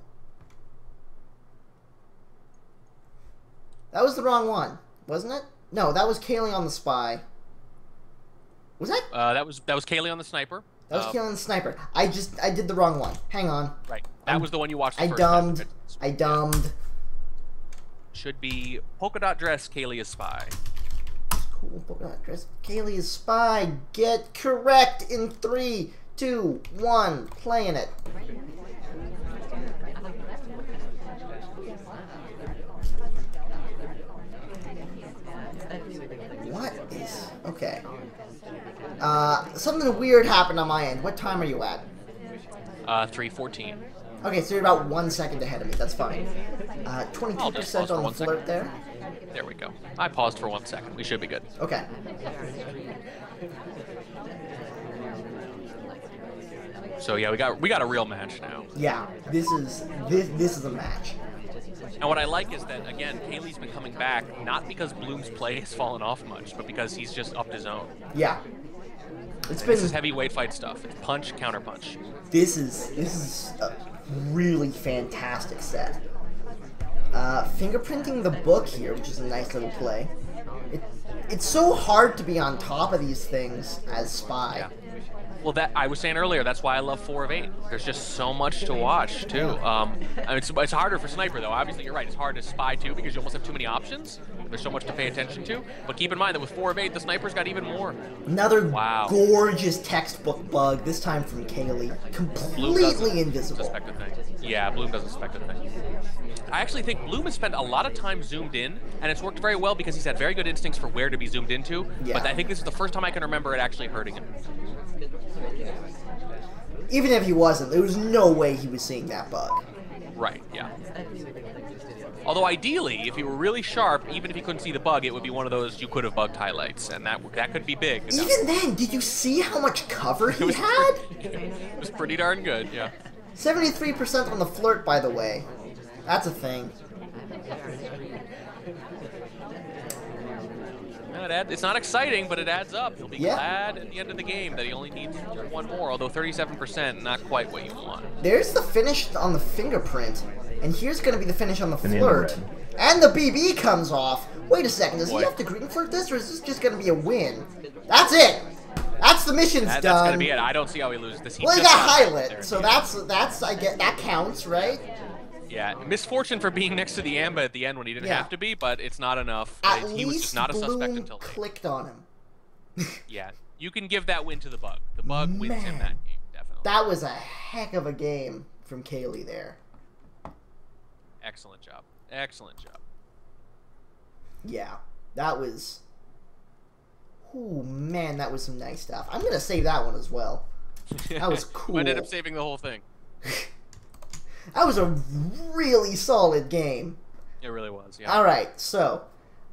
that was the wrong one, wasn't it? No, that was Caley on the spy. Was that? That was Caley on the sniper. That was Caley on the sniper. I did the wrong one. Hang on. Right. That was the one you watched the I first dumbed. time. I dumbed. Should be polka dot dress, Caley is spy. Cool, polka dot dress. Caley is spy. Get correct in 3, 2, 1. Playing it. Okay. Something weird happened on my end. What time are you at? 3:14. Okay, so you're about 1 second ahead of me. That's fine. 22% on the flirt there. There we go. I paused for 1 second. We should be good. Okay. So yeah, we got a real match now. Yeah, this is a match. And what I like is that, again, Caley's been coming back, not because Bloom's play has fallen off much, but because he's just upped his own. Yeah. This is heavyweight fight stuff. It's punch, counter punch. This is a really fantastic set. Fingerprinting the book here, which is a nice little play. It's so hard to be on top of these things as Spy. Yeah. Well, that I was saying earlier, that's why I love 4 of 8. There's just so much to watch, too. It's harder for Sniper, though. Obviously, you're right. It's hard to Spy, too, because you almost have too many options. There's so much to pay attention to. But keep in mind that with 4 of 8, the Sniper's got even more. Another gorgeous textbook bug, this time from Caley. Completely invisible. Suspect a thing. Yeah, Bloom doesn't suspect a thing. I actually think Bloom has spent a lot of time zoomed in, and it's worked very well because he's had very good instincts for where to be zoomed into. Yeah. But I think this is the first time I can remember it actually hurting him. Even if he wasn't, there was no way he was seeing that bug. Right, yeah. Although ideally, if he were really sharp, even if he couldn't see the bug, it would be one of those you could have bugged highlights, and that could be big. Even then, did you see how much cover he had? It was pretty darn good, yeah. 73% on the flirt, by the way. That's a thing. It's not exciting, but it adds up. He'll be glad at the end of the game that he only needs 1 more, although 37%, not quite what you want. There's the finish on the fingerprint, and here's going to be the finish on the flirt. And the BB comes off. Wait a second, does he have to green flirt this, or is this just going to be a win? That's it! That's the mission's done. That's going to be it. I don't see how he loses this. Well, he got highlight, so that's I get that counts, right? Yeah, misfortune for being next to the Amba at the end when he didn't have to be, but it's not enough. He was just not a suspect until late. Clicked on him. Yeah, you can give that win to the bug. The bug wins him that game, definitely. That was a heck of a game from Caley there. Excellent job. Excellent job. Yeah, that was... Ooh, man, that was some nice stuff. I'm going to save that one as well. That was cool. I ended up saving the whole thing. That was a really solid game. It really was, yeah. Alright, so,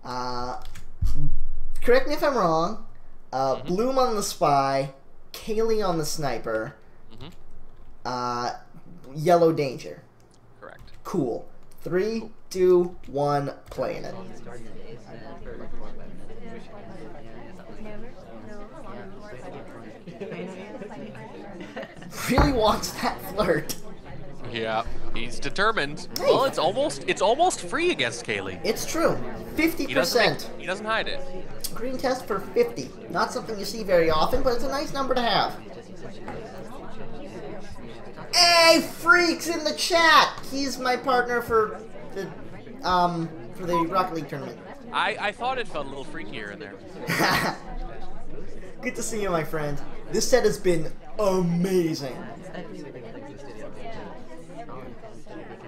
correct me if I'm wrong, Bloom on the Spy, Caley on the Sniper, Yellow Danger. Correct. Cool. 3, 2, 1, playing it. Really wants that flirt. Yeah, he's determined. Hey. Well, it's almost free against Caley. It's true. 50%. He doesn't hide it. Green test for 50. Not something you see very often, but it's a nice number to have. Hey, freaks in the chat! He's my partner for the Rocket League tournament. I thought it felt a little freakier in there. Good to see you, my friend. This set has been amazing.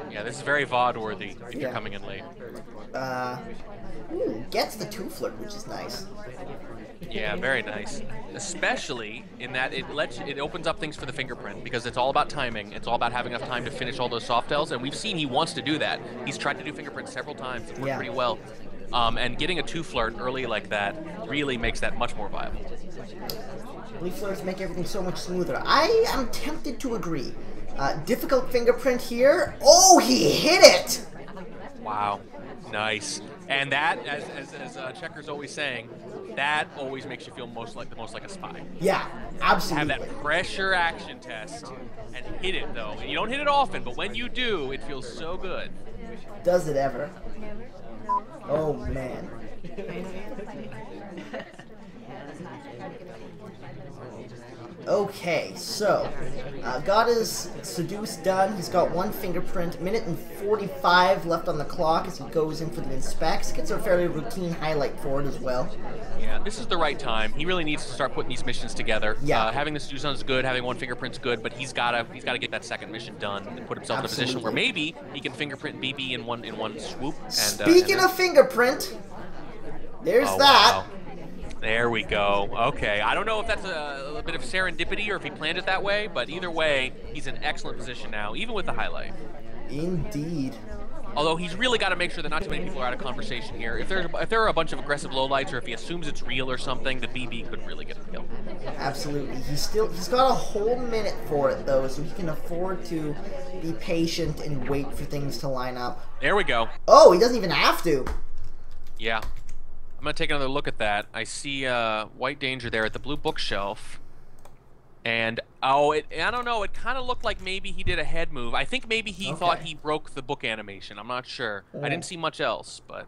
Yeah, this is very VOD-worthy if you're coming in late. Ooh, gets the 2 flirt, which is nice. Yeah, very nice. Especially in that it opens up things for the fingerprint because it's all about timing. It's all about having enough time to finish all those soft Ls, and we've seen he wants to do that. He's tried to do fingerprints several times. It's worked pretty well. And getting a 2 flirt early like that really makes that much more viable. Leaf flirts make everything so much smoother. I am tempted to agree. Difficult fingerprint here. Oh, he hit it! Wow, nice. And that, as Checker's always saying, that always makes you feel most like a spy. Yeah, absolutely. Have that pressure action test and hit it though. And you don't hit it often, but when you do, it feels so good. Does it ever? Oh man. Okay, so, got his seduce done. He's got 1 fingerprint, minute and 45 left on the clock as he goes in for the inspects. Gets a fairly routine highlight for it as well. Yeah, this is the right time. He really needs to start putting these missions together. Yeah. Having the seduce done is good, having 1 fingerprint's good, but he's gotta get that second mission done and put himself in a position where maybe he can fingerprint BB in one swoop. And, Speaking of fingerprint, there's that. Wow. There we go. Okay. I don't know if that's a bit of serendipity or if he planned it that way, but either way, he's in excellent position now, even with the highlight. Indeed. Although he's really got to make sure that not too many people are out of conversation here. If there are a bunch of aggressive lowlights, or if he assumes it's real or something, the BB could really get a kill. Absolutely. He's got a whole minute for it though, so he can afford to be patient and wait for things to line up. There we go. Oh, he doesn't even have to. Yeah. I'm gonna take another look at that. I see White Danger there at the blue bookshelf. And, I don't know, it kind of looked like maybe he did a head move. I think maybe he thought he broke the book animation. I'm not sure. I didn't see much else, but...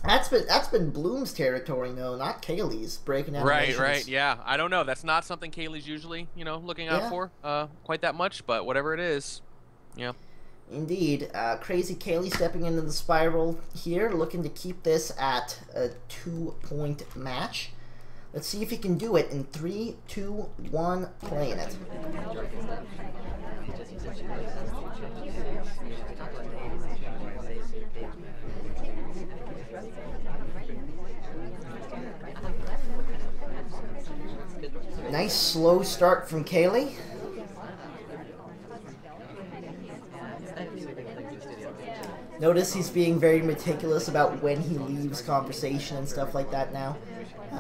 That's been Bloom's territory, though, not Kaylee's breaking animations. Right, yeah. I don't know. That's not something Kaylee's usually, looking out for quite that much, but whatever it is, yeah. Indeed. KrazyCaley stepping into the spiral here, looking to keep this at a 2-point match. Let's see if he can do it in 3, 2, 1, playing it. Nice slow start from Caley. Notice he's being very meticulous about when he leaves conversation and stuff like that now.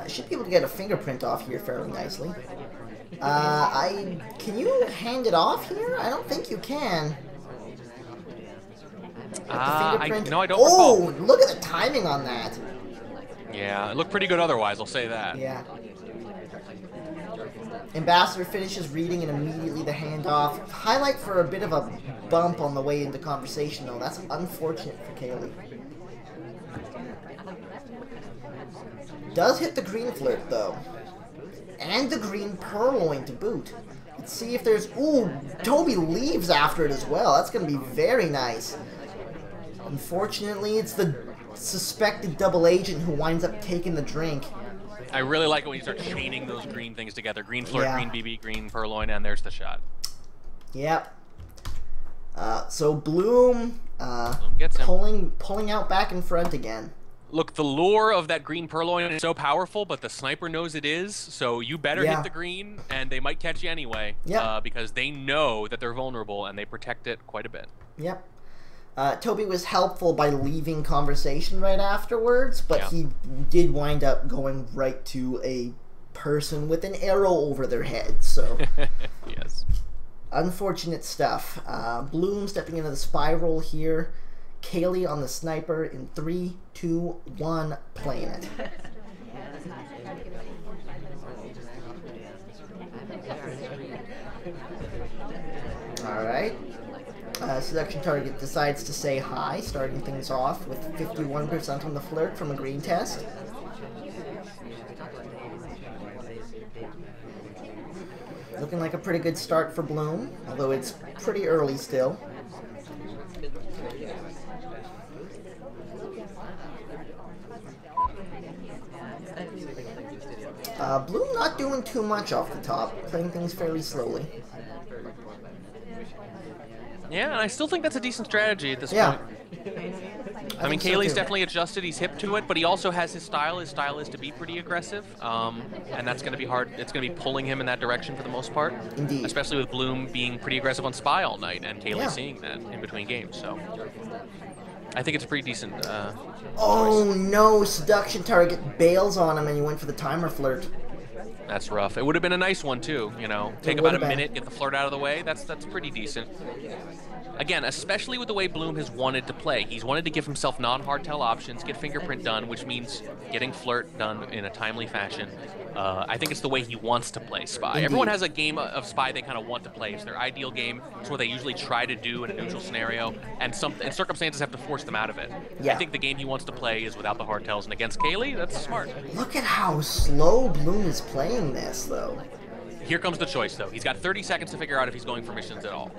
Should be able to get a fingerprint off here fairly nicely. Can you hand it off here? I don't think you can. No, I don't recall. Oh, look at the timing on that. Yeah, it looked pretty good otherwise, I'll say that. Yeah. Ambassador finishes reading and immediately the handoff. Highlight for a bit of a bump on the way into conversation, though. That's unfortunate for Caley. Does hit the green flirt, though. And the green purloin to boot. Let's see if there's... Ooh, Toby leaves after it as well. That's going to be very nice. Unfortunately, it's the suspected double agent who winds up taking the drink. I really like it when you start chaining those green things together. Green flirt, green BB, green purloin, and there's the shot. Yep. So Bloom, gets him. pulling out back in front again. Look, the lure of that green purloin is so powerful, but the sniper knows it is, so you better hit the green, and they might catch you anyway, because they know that they're vulnerable, and they protect it quite a bit. Yep. Toby was helpful by leaving conversation right afterwards, but he did wind up going right to a person with an arrow over their head, so... Yes. Unfortunate stuff. Bloom stepping into the spiral here. Caley on the sniper in 3, 2, 1, playing it. Alright. Seduction target decides to say hi, starting things off with 51% on the flirt from a green test. Looking like a pretty good start for Bloom, although it's pretty early still. Bloom not doing too much off the top, playing things fairly slowly. Yeah, and I still think that's a decent strategy at this point. I mean, Caley's definitely adjusted. He's hip to it, but he also has his style. His style is to be pretty aggressive, and that's going to be hard. It's going to be pulling him in that direction for the most part. Indeed. Especially with Bloom being pretty aggressive on Spy all night, and Caley seeing that in between games. So I think it's a pretty decent Oh, no. Seduction target bails on him, and he went for the timer flirt. That's rough. It would have been a nice one, too, you know. Take about a minute, get the flirt out of the way. That's pretty decent. Again, especially with the way Bloom has wanted to play. He's wanted to give himself non-hardtail options, get fingerprint done, which means getting flirt done in a timely fashion. I think it's the way he wants to play Spy. Indeed. Everyone has a game of Spy they kind of want to play. It's their ideal game. It's what they usually try to do in a neutral scenario, and circumstances have to force them out of it. Yeah. I think the game he wants to play is without the hardtails, and against Caley, that's smart. Look at how slow Bloom is playing this, though. Here comes the choice, though. He's got 30 seconds to figure out if he's going for missions at all.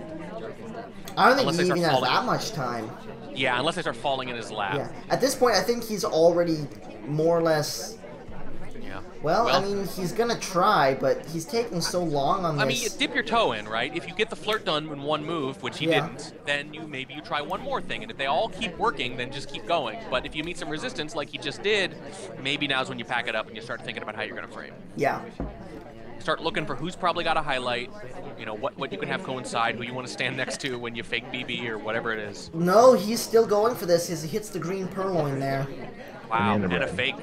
I don't think he even has that much time. Yeah, unless they start falling in his lap. Yeah. At this point, I think he's already more or less Well, I mean, he's gonna try, but he's taking so long on this. I mean, you dip your toe in, right? If you get the flirt done in one move, which he didn't, then maybe you try one more thing. And if they all keep working, then just keep going. But if you meet some resistance like he just did, maybe now's when you pack it up and you start thinking about how you're gonna frame. Yeah. Start looking for who's probably got a highlight, you know, what you can have coincide, who you want to stand next to when you fake BB or whatever it is. No, he's still going for this as he hits the green purloin there. Wow, and a fake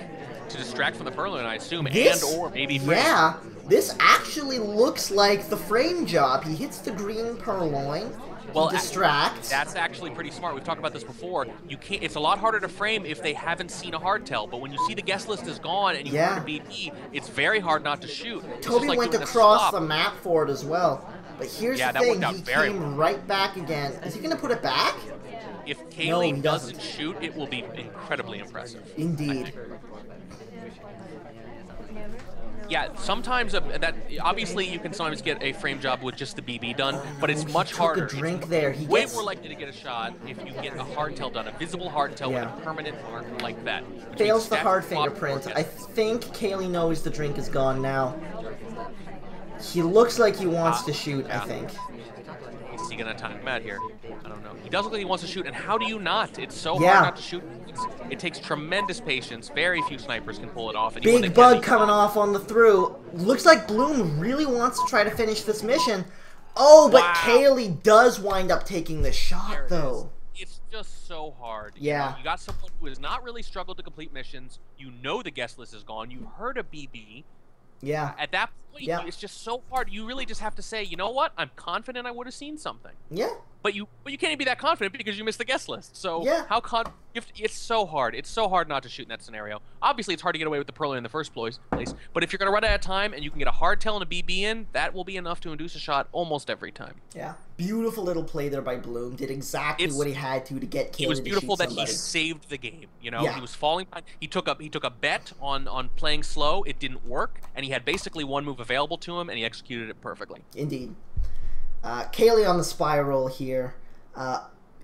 to distract from the purloin, I assume, or maybe frame. Yeah, this actually looks like the frame job. He hits the green purloin. Well, distracts. That's actually pretty smart. We've talked about this before. You can't. It's a lot harder to frame if they haven't seen a hardtail. But when you see the guest list is gone and you want to BB, it's very hard not to shoot. Toby like went across the map for it as well. But here's the thing: he came right back again. Is he going to put it back? If Caley doesn't shoot, it will be incredibly impressive. Indeed. Yeah, sometimes that obviously you can sometimes get a frame job with just the BB done, but it's much harder. A drink there. He way more likely to get a shot if you get a hardtail done, a visible hardtail with a permanent mark like that. Fails the hard fingerprint. I think Caley knows the drink is gone now. He looks like he wants to shoot, I think. Is he gonna time him out here? I don't know. He does look like he wants to shoot, and how do you not? It's so hard not to shoot. It takes tremendous patience. Very few snipers can pull it off. And Big bug coming off on the through. Looks like Bloom really wants to try to finish this mission. Oh, but Caley does wind up taking the shot, though. It's just so hard. Yeah. You know, you got someone who has not really struggled to complete missions. You know the guest list is gone. You heard a BB. Yeah. At that point, it's just so hard. You really just have to say, you know what? I'm confident I would have seen something. Yeah. But you can't even be that confident because you missed the guest list. So how it's so hard. It's so hard not to shoot in that scenario. Obviously, it's hard to get away with the purloin in the first place. But if you're going to run out of time and you can get a hardtail and a BB in, that will be enough to induce a shot almost every time. Yeah. Beautiful little play there by Bloom. Did exactly what he had to get Caley. It was beautiful that he saved the game. You know, he was falling behind. He took a bet on playing slow. It didn't work, and he had basically one move available to him, and he executed it perfectly. Indeed. Caley on the spiral here.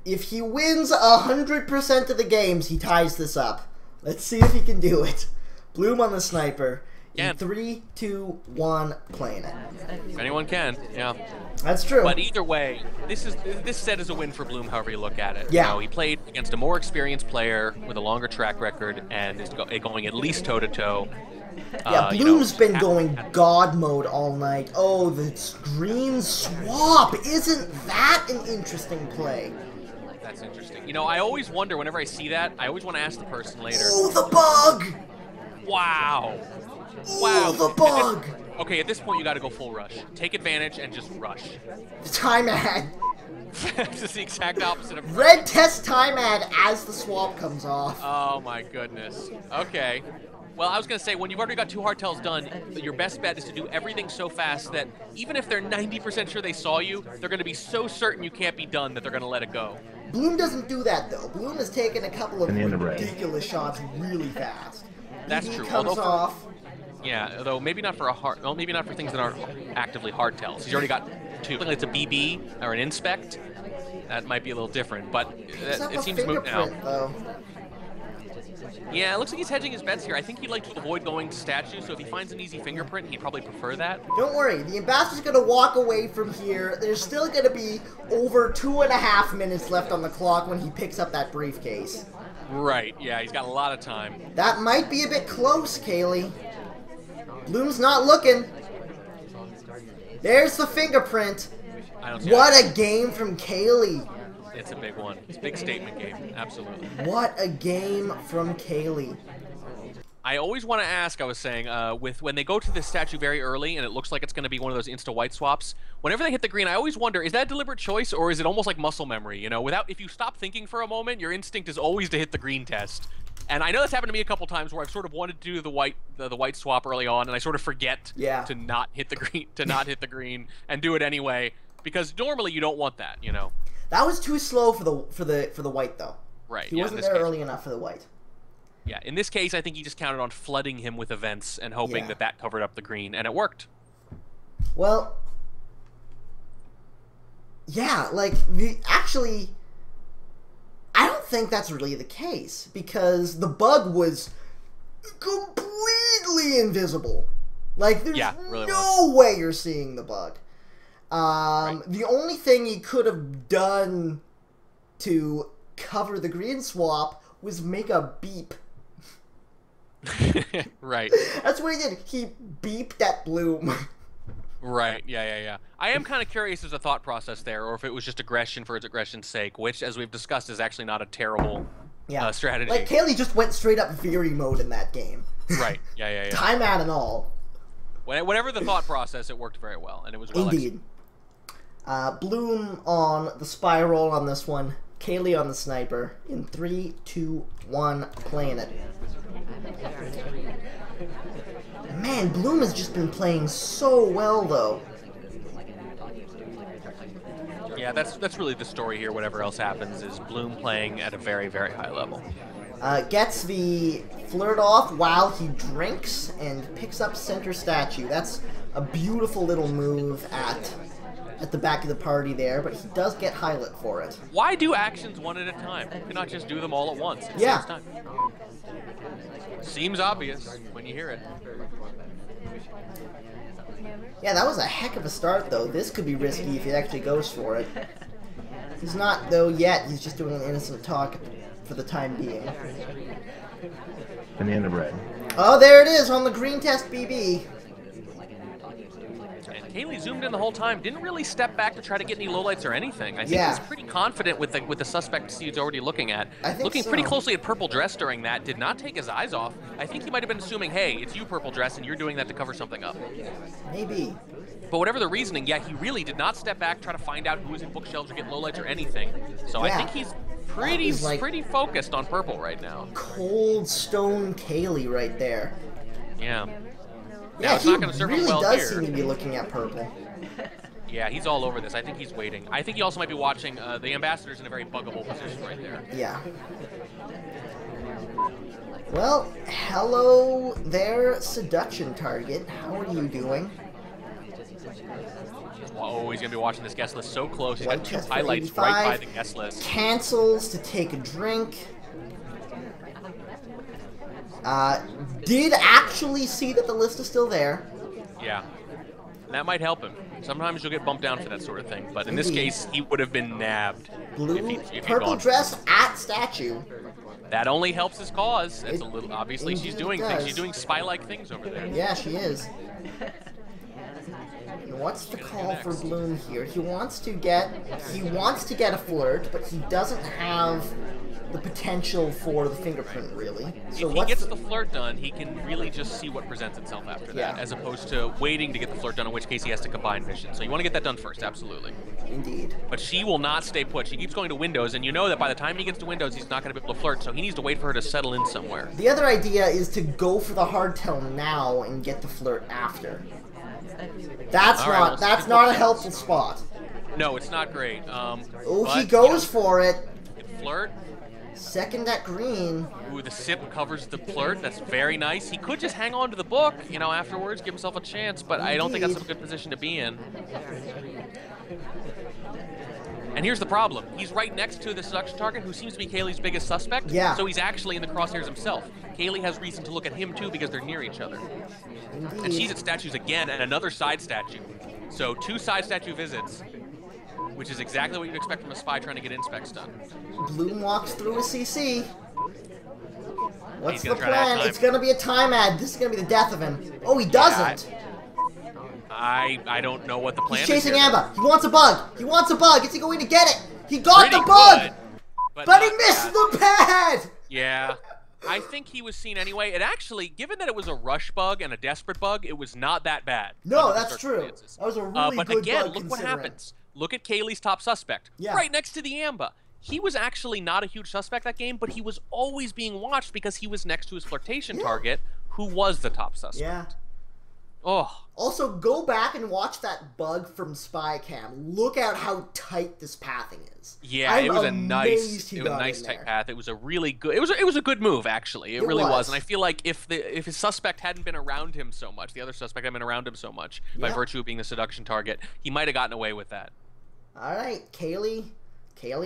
If he wins 100% of the games, he ties this up. Let's see if he can do it. Bloom on the sniper. In 3, 2, 1, playing it. If anyone can, yeah. That's true. But either way, this set is a win for Bloom, however you look at it. Yeah. You know, he played against a more experienced player with a longer track record and is going at least toe-to-toe. Yeah, Bloom's been going God mode all night. Oh, the green swap! Isn't that an interesting play? That's interesting. You know, I always wonder, whenever I see that, I always want to ask the person later. Oh, the bug! Wow. Wow. Oh, the bug! Okay, at this point, you got to go full rush. Take advantage and just rush. The time ad. This is the exact opposite of... Red test time ad as the swap comes off. Oh, my goodness. Okay. Well, I was going to say, when you've already got 2 hardtails done, your best bet is to do everything so fast that even if they're 90% sure they saw you, they're going to be so certain you can't be done that they're going to let it go. Bloom doesn't do that, though. Bloom has taken a couple of ridiculous shots really fast. That's true. Comes off. Yeah, although maybe not for maybe not for things that aren't actively hardtails. He's already got 2. Something like it's a BB or an inspect. That might be a little different, but it seems moot now. Though. Yeah, it looks like he's hedging his bets here. I think he'd like to avoid going to statue, so if he finds an easy fingerprint, he'd probably prefer that. Don't worry, the ambassador's going to walk away from here. There's still going to be over 2.5 minutes left on the clock when he picks up that briefcase. Right, yeah, he's got a lot of time. That might be a bit close, Caley. Bloom's not looking. There's the fingerprint. What a game from Caley. It's a big one. It's a big statement game. Absolutely. What a game from Caley. I always want to ask, I was saying, when they go to the statue very early and it looks like it's going to be one of those insta-white swaps, whenever they hit the green, I always wonder, is that a deliberate choice or is it almost like muscle memory? You know, if you stop thinking for a moment, your instinct is always to hit the green test. And I know that's happened to me a couple times where I've sort of wanted to do the white swap early on, and I sort of forget to not hit the green, and do it anyway, because normally you don't want that, you know. That was too slow for the white though. Right. He wasn't there early enough for the white. Yeah. In this case, I think he just counted on flooding him with events and hoping that covered up the green, and it worked. Well. Yeah, like actually. I don't think that's really the case, because the bug was completely completely invisible. Like, there's really no way you're seeing the bug. The only thing he could have done to cover the green swap was make a beep. Right. That's what he did. He beeped at Bloom. Right, yeah. I am kind of curious as a thought process there, or if it was just aggression for its aggression's sake, which, as we've discussed, is actually not a terrible strategy. Like, Caley just went straight up Fury mode in that game. Right, yeah. Time out and all. Whatever the thought process, it worked very well, and it was well Indeed. Bloom on the spiral on this one. Caley on the sniper. In 3, 2, 1, playing it. Man, Bloom has just been playing so well, though. Yeah, that's really the story here. Whatever else happens is Bloom playing at a very, very high level. Gets the flirt off while he drinks and picks up center statue. That's a beautiful little move at the back of the party there, but he does get highlight for it. Why do actions one at a time? You cannot just do them all at once. At the same time. Seems obvious when you hear it. Yeah, that was a heck of a start, though. This could be risky if he actually goes for it. He's not, though, yet. He's just doing an innocent talk for the time being. Banana bread. Oh, there it is on the green test BB. And Caley zoomed in the whole time. Didn't really step back to try to get any lowlights or anything. I think he's pretty confident with the suspect he's already looking at. Looking pretty closely at Purple Dress during that. Did not take his eyes off. I think he might have been assuming, hey, it's you, Purple Dress, and you're doing that to cover something up. Maybe. But whatever the reasoning, yeah, he really did not step back, try to find out who was in bookshelves or get lowlights or anything. So I think he's pretty focused on Purple right now. Cold Stone Caley right there. Yeah. Yeah, it's he not gonna serve him really well does here. seem to be looking at Purple. Yeah, he's all over this. I think he's waiting. I think he also might be watching the Ambassador's in a very buggable position right there. Yeah. Well, hello there, seduction target. How are you doing? Oh, he's going to be watching this guest list so close. He's White got 2 test for highlights 85. right by the guest list. Cancels to take a drink. Did actually see that the list is still there. Yeah. And that might help him. Sometimes you'll get bumped down for that sort of thing, but in this case, he would have been nabbed. Purple Dress at statue. That only helps his cause. It's a little obviously she's doing things. She's doing spy-like things over there. Yeah, she is. And what's the call for Bloom here? He wants to get a flirt, but he doesn't have the potential for the fingerprint, really. So if he gets the flirt done, he can really just see what presents itself after that, as opposed to waiting to get the flirt done, in which case he has to combine missions. So you want to get that done first, absolutely. Indeed. But she will not stay put. She keeps going to Windows, and you know that by the time he gets to Windows, he's not going to be able to flirt, so he needs to wait for her to settle in somewhere. The other idea is to go for the hardtail now and get the flirt after. That's not a helpful spot. No, it's not great. He goes for it. Flirt. Second at green. Ooh, the sip covers the flirt. That's very nice. He could just hang on to the book, afterwards, give himself a chance, but I don't think that's a good position to be in. And here's the problem. He's right next to the seduction target, who seems to be Caley's biggest suspect. Yeah. So he's actually in the crosshairs himself. Caley has reason to look at him, too, because they're near each other. Indeed. And she's at statues again, and another side statue. So 2 side statue visits, which is exactly what you'd expect from a spy trying to get inspects done. Bloom walks through a CC. What's the plan? It's going to be a time ad. This is going to be the death of him. Oh, he doesn't. I don't know what the plan is. He's chasing Amba. He wants a bug. He wants a bug. Is he going to get it? He got the bug! But he missed the pad! Yeah. I think he was seen anyway. It actually, given that it was a rush bug and a desperate bug, it was not that bad. No, that's true. That was a really but good again, bug, look what happens. Look at Caley's top suspect. Yeah. Right next to the Amba. He was actually not a huge suspect that game, but he was always being watched because he was next to his flirtation target, who was the top suspect. Yeah. Oh. Also, go back and watch that bug from Spycam. Look at how tight this pathing is. Yeah, it was a nice tight path. It was a really good. It was a good move, actually. It really was. And I feel like if his suspect hadn't been around him so much, the other suspect hadn't been around him so much by virtue of being the seduction target, he might have gotten away with that. All right, Caley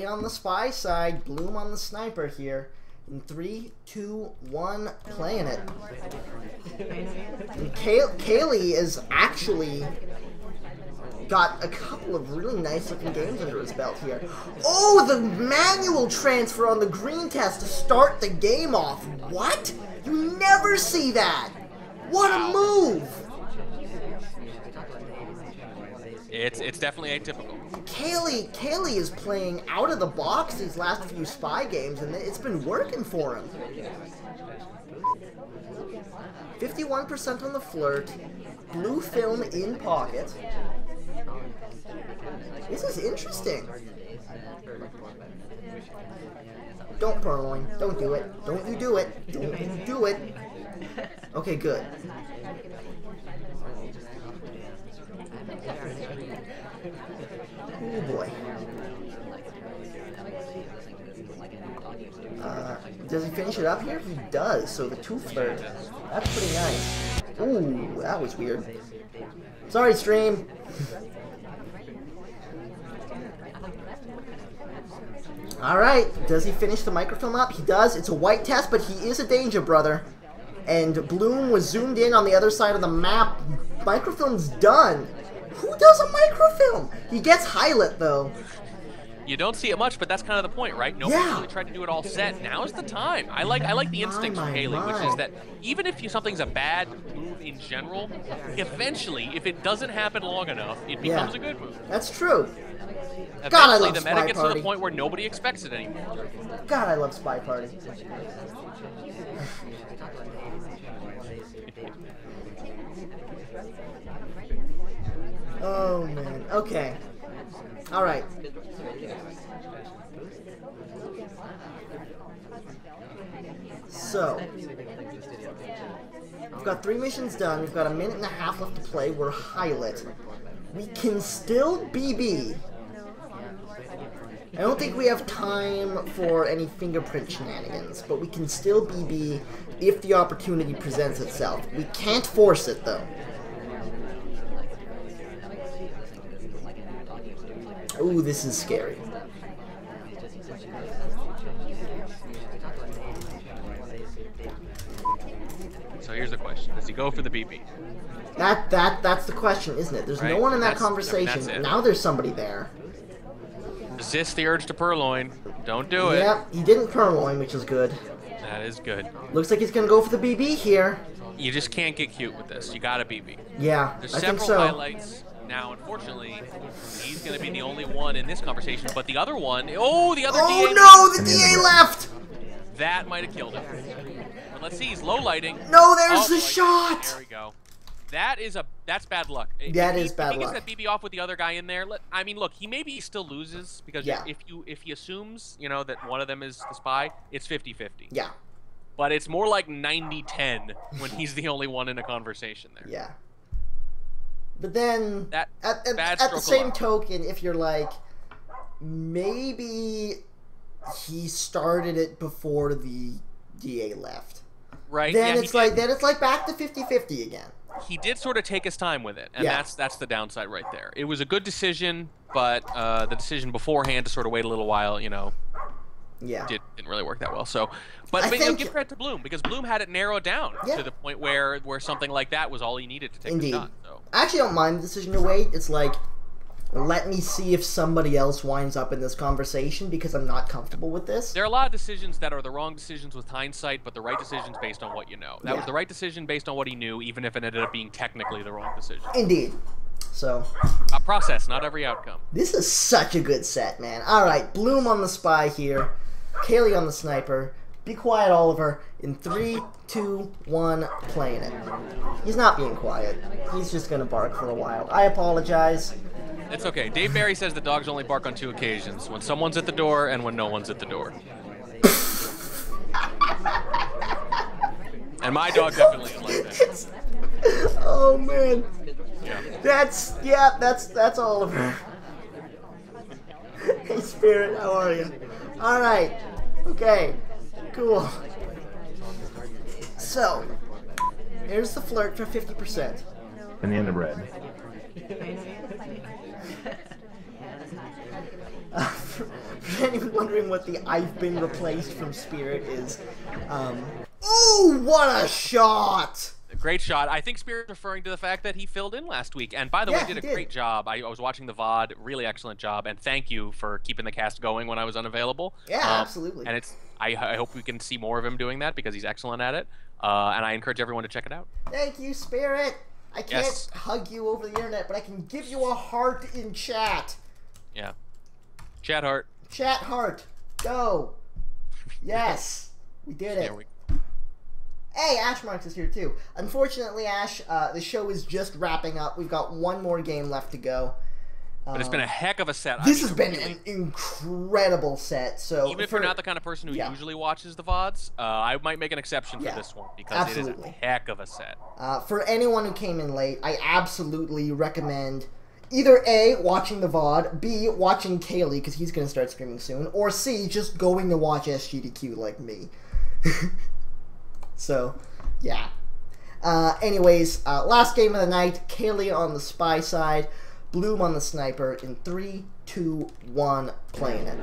on the spy side, Bloom on the sniper here. In 3, 2, 1, playing it. And KrazyCaley is actually got a couple of really nice looking games under his belt here. Oh, the manual transfer on the green test to start the game off. What? You never see that. What a move. It's definitely atypical. KrazyCaley is playing out of the box these last few spy games, and it's been working for him. 51% on the flirt. Blue film in pocket. This is interesting. Don't purloin. Don't do it. Don't you do it. Don't you do it. Okay, good. Oh boy. Does he finish it up here? He does. So the 2 flirt. That's pretty nice. Ooh, that was weird. Sorry, stream. Alright, does he finish the microfilm up? He does. It's a white test, but he is a danger, brother. And Bloom was zoomed in on the other side of the map. Microfilm's done. Who does a microfilm? He gets highlight, though. You don't see it much, but that's kind of the point, right? Nobody really tried to do it all set. Now's the time. I like the instinct from KrazyCaley, which is that even if something's a bad move in general, eventually, if it doesn't happen long enough, it becomes a good move. That's true. Eventually, God, I love the Spy meta gets Party. to the point where nobody expects it anymore. God, I love Spy Party. Oh, man. Okay. Alright. So, we've got 3 missions done. We've got a minute and a half left to play. We're highlight. We can still BB. I don't think we have time for any fingerprint shenanigans, but we can still BB if the opportunity presents itself. We can't force it, though. Ooh, this is scary. So here's the question. Does he go for the BB? That's the question, isn't it? There's no one in that conversation. Now there's somebody there. Resist the urge to purloin. Don't do it. Yep, he didn't purloin, which is good. That is good. Looks like he's gonna go for the BB here. You just can't get cute with this. You gotta BB. Yeah, There's I think several so. highlights. Now, unfortunately, he's going to be the only one in this conversation, but the other one, oh, the other DA. Oh no, the DA left! That might have killed him. But let's see, he's low lighting. No, there's the shot! There we go. That's bad luck. That is bad luck. If he gets that BB off with the other guy in there, I mean, look, he maybe still loses, because if he assumes, you know, that one of them is the spy, it's 50-50. Yeah. But it's more like 90-10 when he's the only one in a conversation there. Yeah. But then, at the same token, if you're like, maybe he started it before the DA left. Right. Then it's like back to 50-50 again. He did sort of take his time with it, and that's the downside right there. It was a good decision, but the decision beforehand to sort of wait a little while, you know, didn't really work that well. So, but you know, give credit to Bloom, because Bloom had it narrowed down to the point where something like that was all he needed to take the shot. So. I actually don't mind the decision to wait. It's like, let me see if somebody else winds up in this conversation, because I'm not comfortable with this. There are a lot of decisions that are the wrong decisions with hindsight, but the right decisions based on what you know. That was the right decision based on what he knew, even if it ended up being technically the wrong decision. Indeed. So, a process, not every outcome. This is such a good set, man. Alright, Bloom on the spy here. KrazyCaley on the sniper. Be quiet, Oliver. In 3, 2, 1, playing it. He's not being quiet. He's just gonna bark for a while. I apologize. It's okay. Dave Barry says the dogs only bark on 2 occasions. When someone's at the door and when no one's at the door. And my dog definitely is like that. Oh, man. Yeah. That's Oliver. Hey, Spirit, how are you? Alright. Okay. Cool. So, here's the flirt for 50%. Banana bread. anyone wondering what the "I've been replaced" from Spirit is, oh, what a shot! Great shot. I think Spirit's referring to the fact that he filled in last week. And by the way, did a great job. I was watching the VOD. Really excellent job. And thank you for keeping the cast going when I was unavailable. Yeah, absolutely. And I hope we can see more of him doing that because he's excellent at it. And I encourage everyone to check it out. Thank you, Spirit. I can't hug you over the internet, but I can give you a heart in chat. Yeah. Chat heart. Chat heart. Go. Yes. We did it. Hey, Ash Marks is here too. Unfortunately, Ash, the show is just wrapping up. We've got one more game left to go. But it's been a heck of a set. This has been an incredible set. So even if you're not the kind of person who usually watches the VODs, I might make an exception for this one because it is a heck of a set. For anyone who came in late, I absolutely recommend either A, watching the VOD, B, watching Kaylee because he's going to start streaming soon, or C, just going to watch SGDQ like me. So, yeah. Anyways, last game of the night, Kaylee on the spy side, Bloom on the sniper in 3, 2, 1, playing it.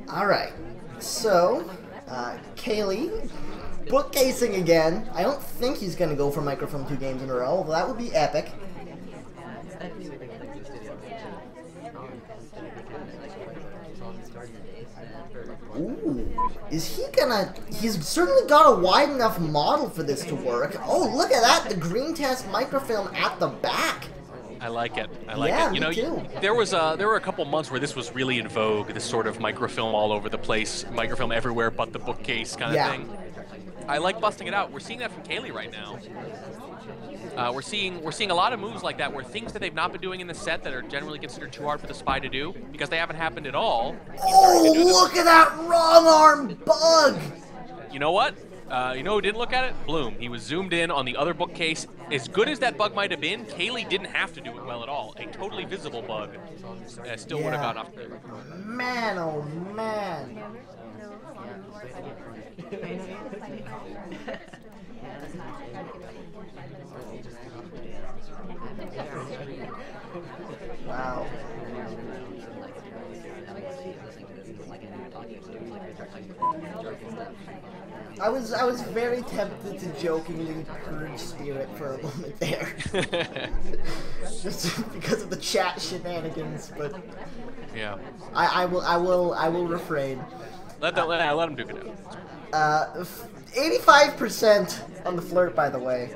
Alright, so, Kaylee, bookcasing again. I don't think he's going to go for microfilm 2 games in a row, although that would be epic. Ooh, is he gonna... He's certainly got a wide enough model for this to work. Oh, look at that, the green test microfilm at the back. I like it. I like it. You know, there were a couple months where this was really in vogue, this sort of microfilm all over the place, microfilm everywhere but the bookcase kind of thing. I like busting it out. We're seeing that from Kaylee right now. We're seeing a lot of moves like that where things that they've not been doing in the set that are generally considered too hard for the spy to do because they haven't happened at all. Oh, look at that wrong arm bug! You know what? You know who didn't look at it? Bloom. He was zoomed in on the other bookcase. As good as that bug might have been, Kaylee didn't have to do it well at all. A totally visible bug still would have gotten off there. Man, oh man. Wow. I was very tempted to jokingly purge Spirit for a moment there, just because of the chat shenanigans. But yeah, I will refrain. Let him duke it out. 85% on the flirt, by the way.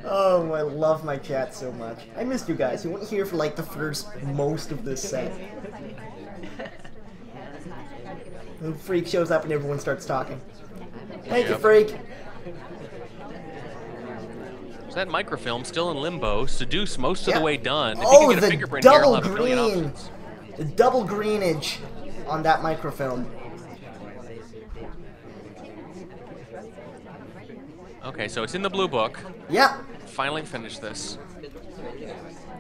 Oh, I love my chat so much. I missed you guys. You weren't here for like the first most of this set. And Freak shows up and everyone starts talking. Thank you, Freak. So that microfilm still in limbo. Seduce most of the way done. If Oh, he can get a fingerprint here, he'll have a million options. The double greenage on that microfilm. Okay, so it's in the blue book. Yep. Finally finished this.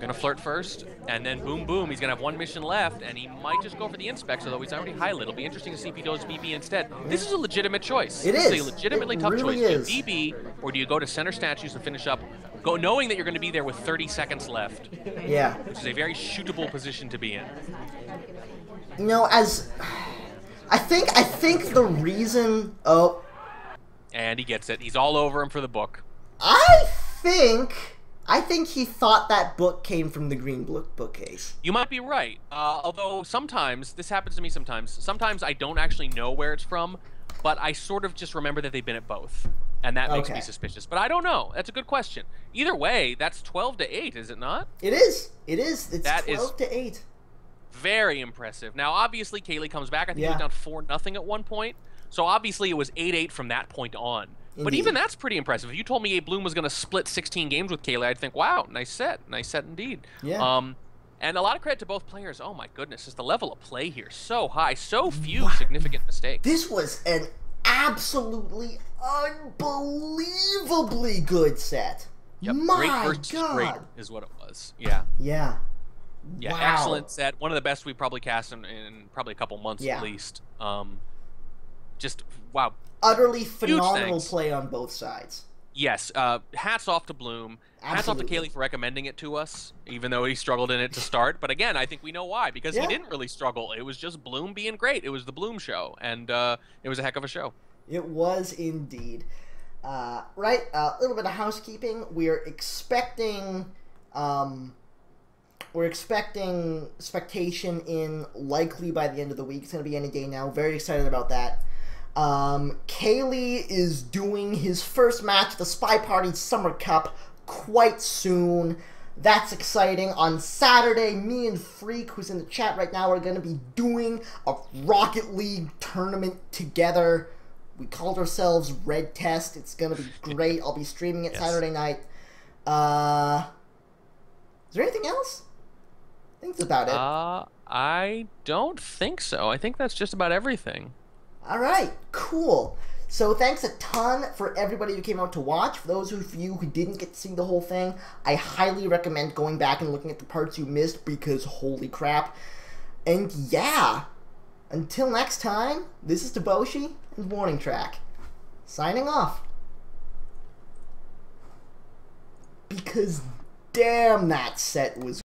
Gonna flirt first, and then boom, boom. He's gonna have one mission left, and he might just go for the inspect, although he's already highlighted. It'll be interesting to see if he goes BB instead. This is a legitimate choice. It is. This is a legitimately tough choice. Do you BB, or do you go to center statues and finish up, knowing that you're gonna be there with 30 seconds left? Yeah. Which is a very shootable position to be in. You know, as I think the reason. Oh. And he gets it. He's all over him for the book. I think he thought that book came from the green bookcase. You might be right. Although sometimes, this happens to me sometimes. Sometimes I don't actually know where it's from, but I sort of just remember that they've been at both. And that makes me suspicious. But I don't know. That's a good question. Either way, that's 12-8, is it not? It is. It is. It's 12-8. Very impressive. Now, obviously, Kaylee comes back. I think he was down 4-0 at one point. So obviously it was 8-8 from that point on. Indeed. But even that's pretty impressive. If you told me A. Bloom was going to split 16 games with Kaylee, I'd think, wow, nice set. Nice set indeed. Yeah. And a lot of credit to both players. Oh my goodness, just the level of play here so high. So few significant mistakes. This was an absolutely unbelievably good set. Yep. My great versus God. great is what it was. Yeah. Yeah. Yeah, Wow. excellent set. One of the best we probably cast in probably a couple months Yeah. at least. Just wow. Utterly Huge phenomenal thanks. play on both sides. Yes, hats off to Bloom. Hats off to Absolutely. Caley for recommending it to us, even though he struggled in it to start. But again, I think we know why, because he didn't really struggle. It was just Bloom being great. It was the Bloom show, and it was a heck of a show. It was indeed. Right, a little bit of housekeeping. We're expecting Spectation in likely by the end of the week. It's going to be any day now. Very excited about that. Caley is doing his first match at the Spy Party Summer Cup quite soon. That's exciting. On Saturday, me and Freak, who's in the chat right now, are going to be doing a Rocket League tournament together. We called ourselves Red Test. It's going to be great. I'll be streaming it Saturday night. Is there anything else? I think that's about it. I don't think so. I think that's just about everything. All right, cool. So thanks a ton for everybody who came out to watch. For those of you who didn't get to see the whole thing, I highly recommend going back and looking at the parts you missed because holy crap. And yeah, until next time, this is Toboshi and Warning Track, signing off. Because damn, that set was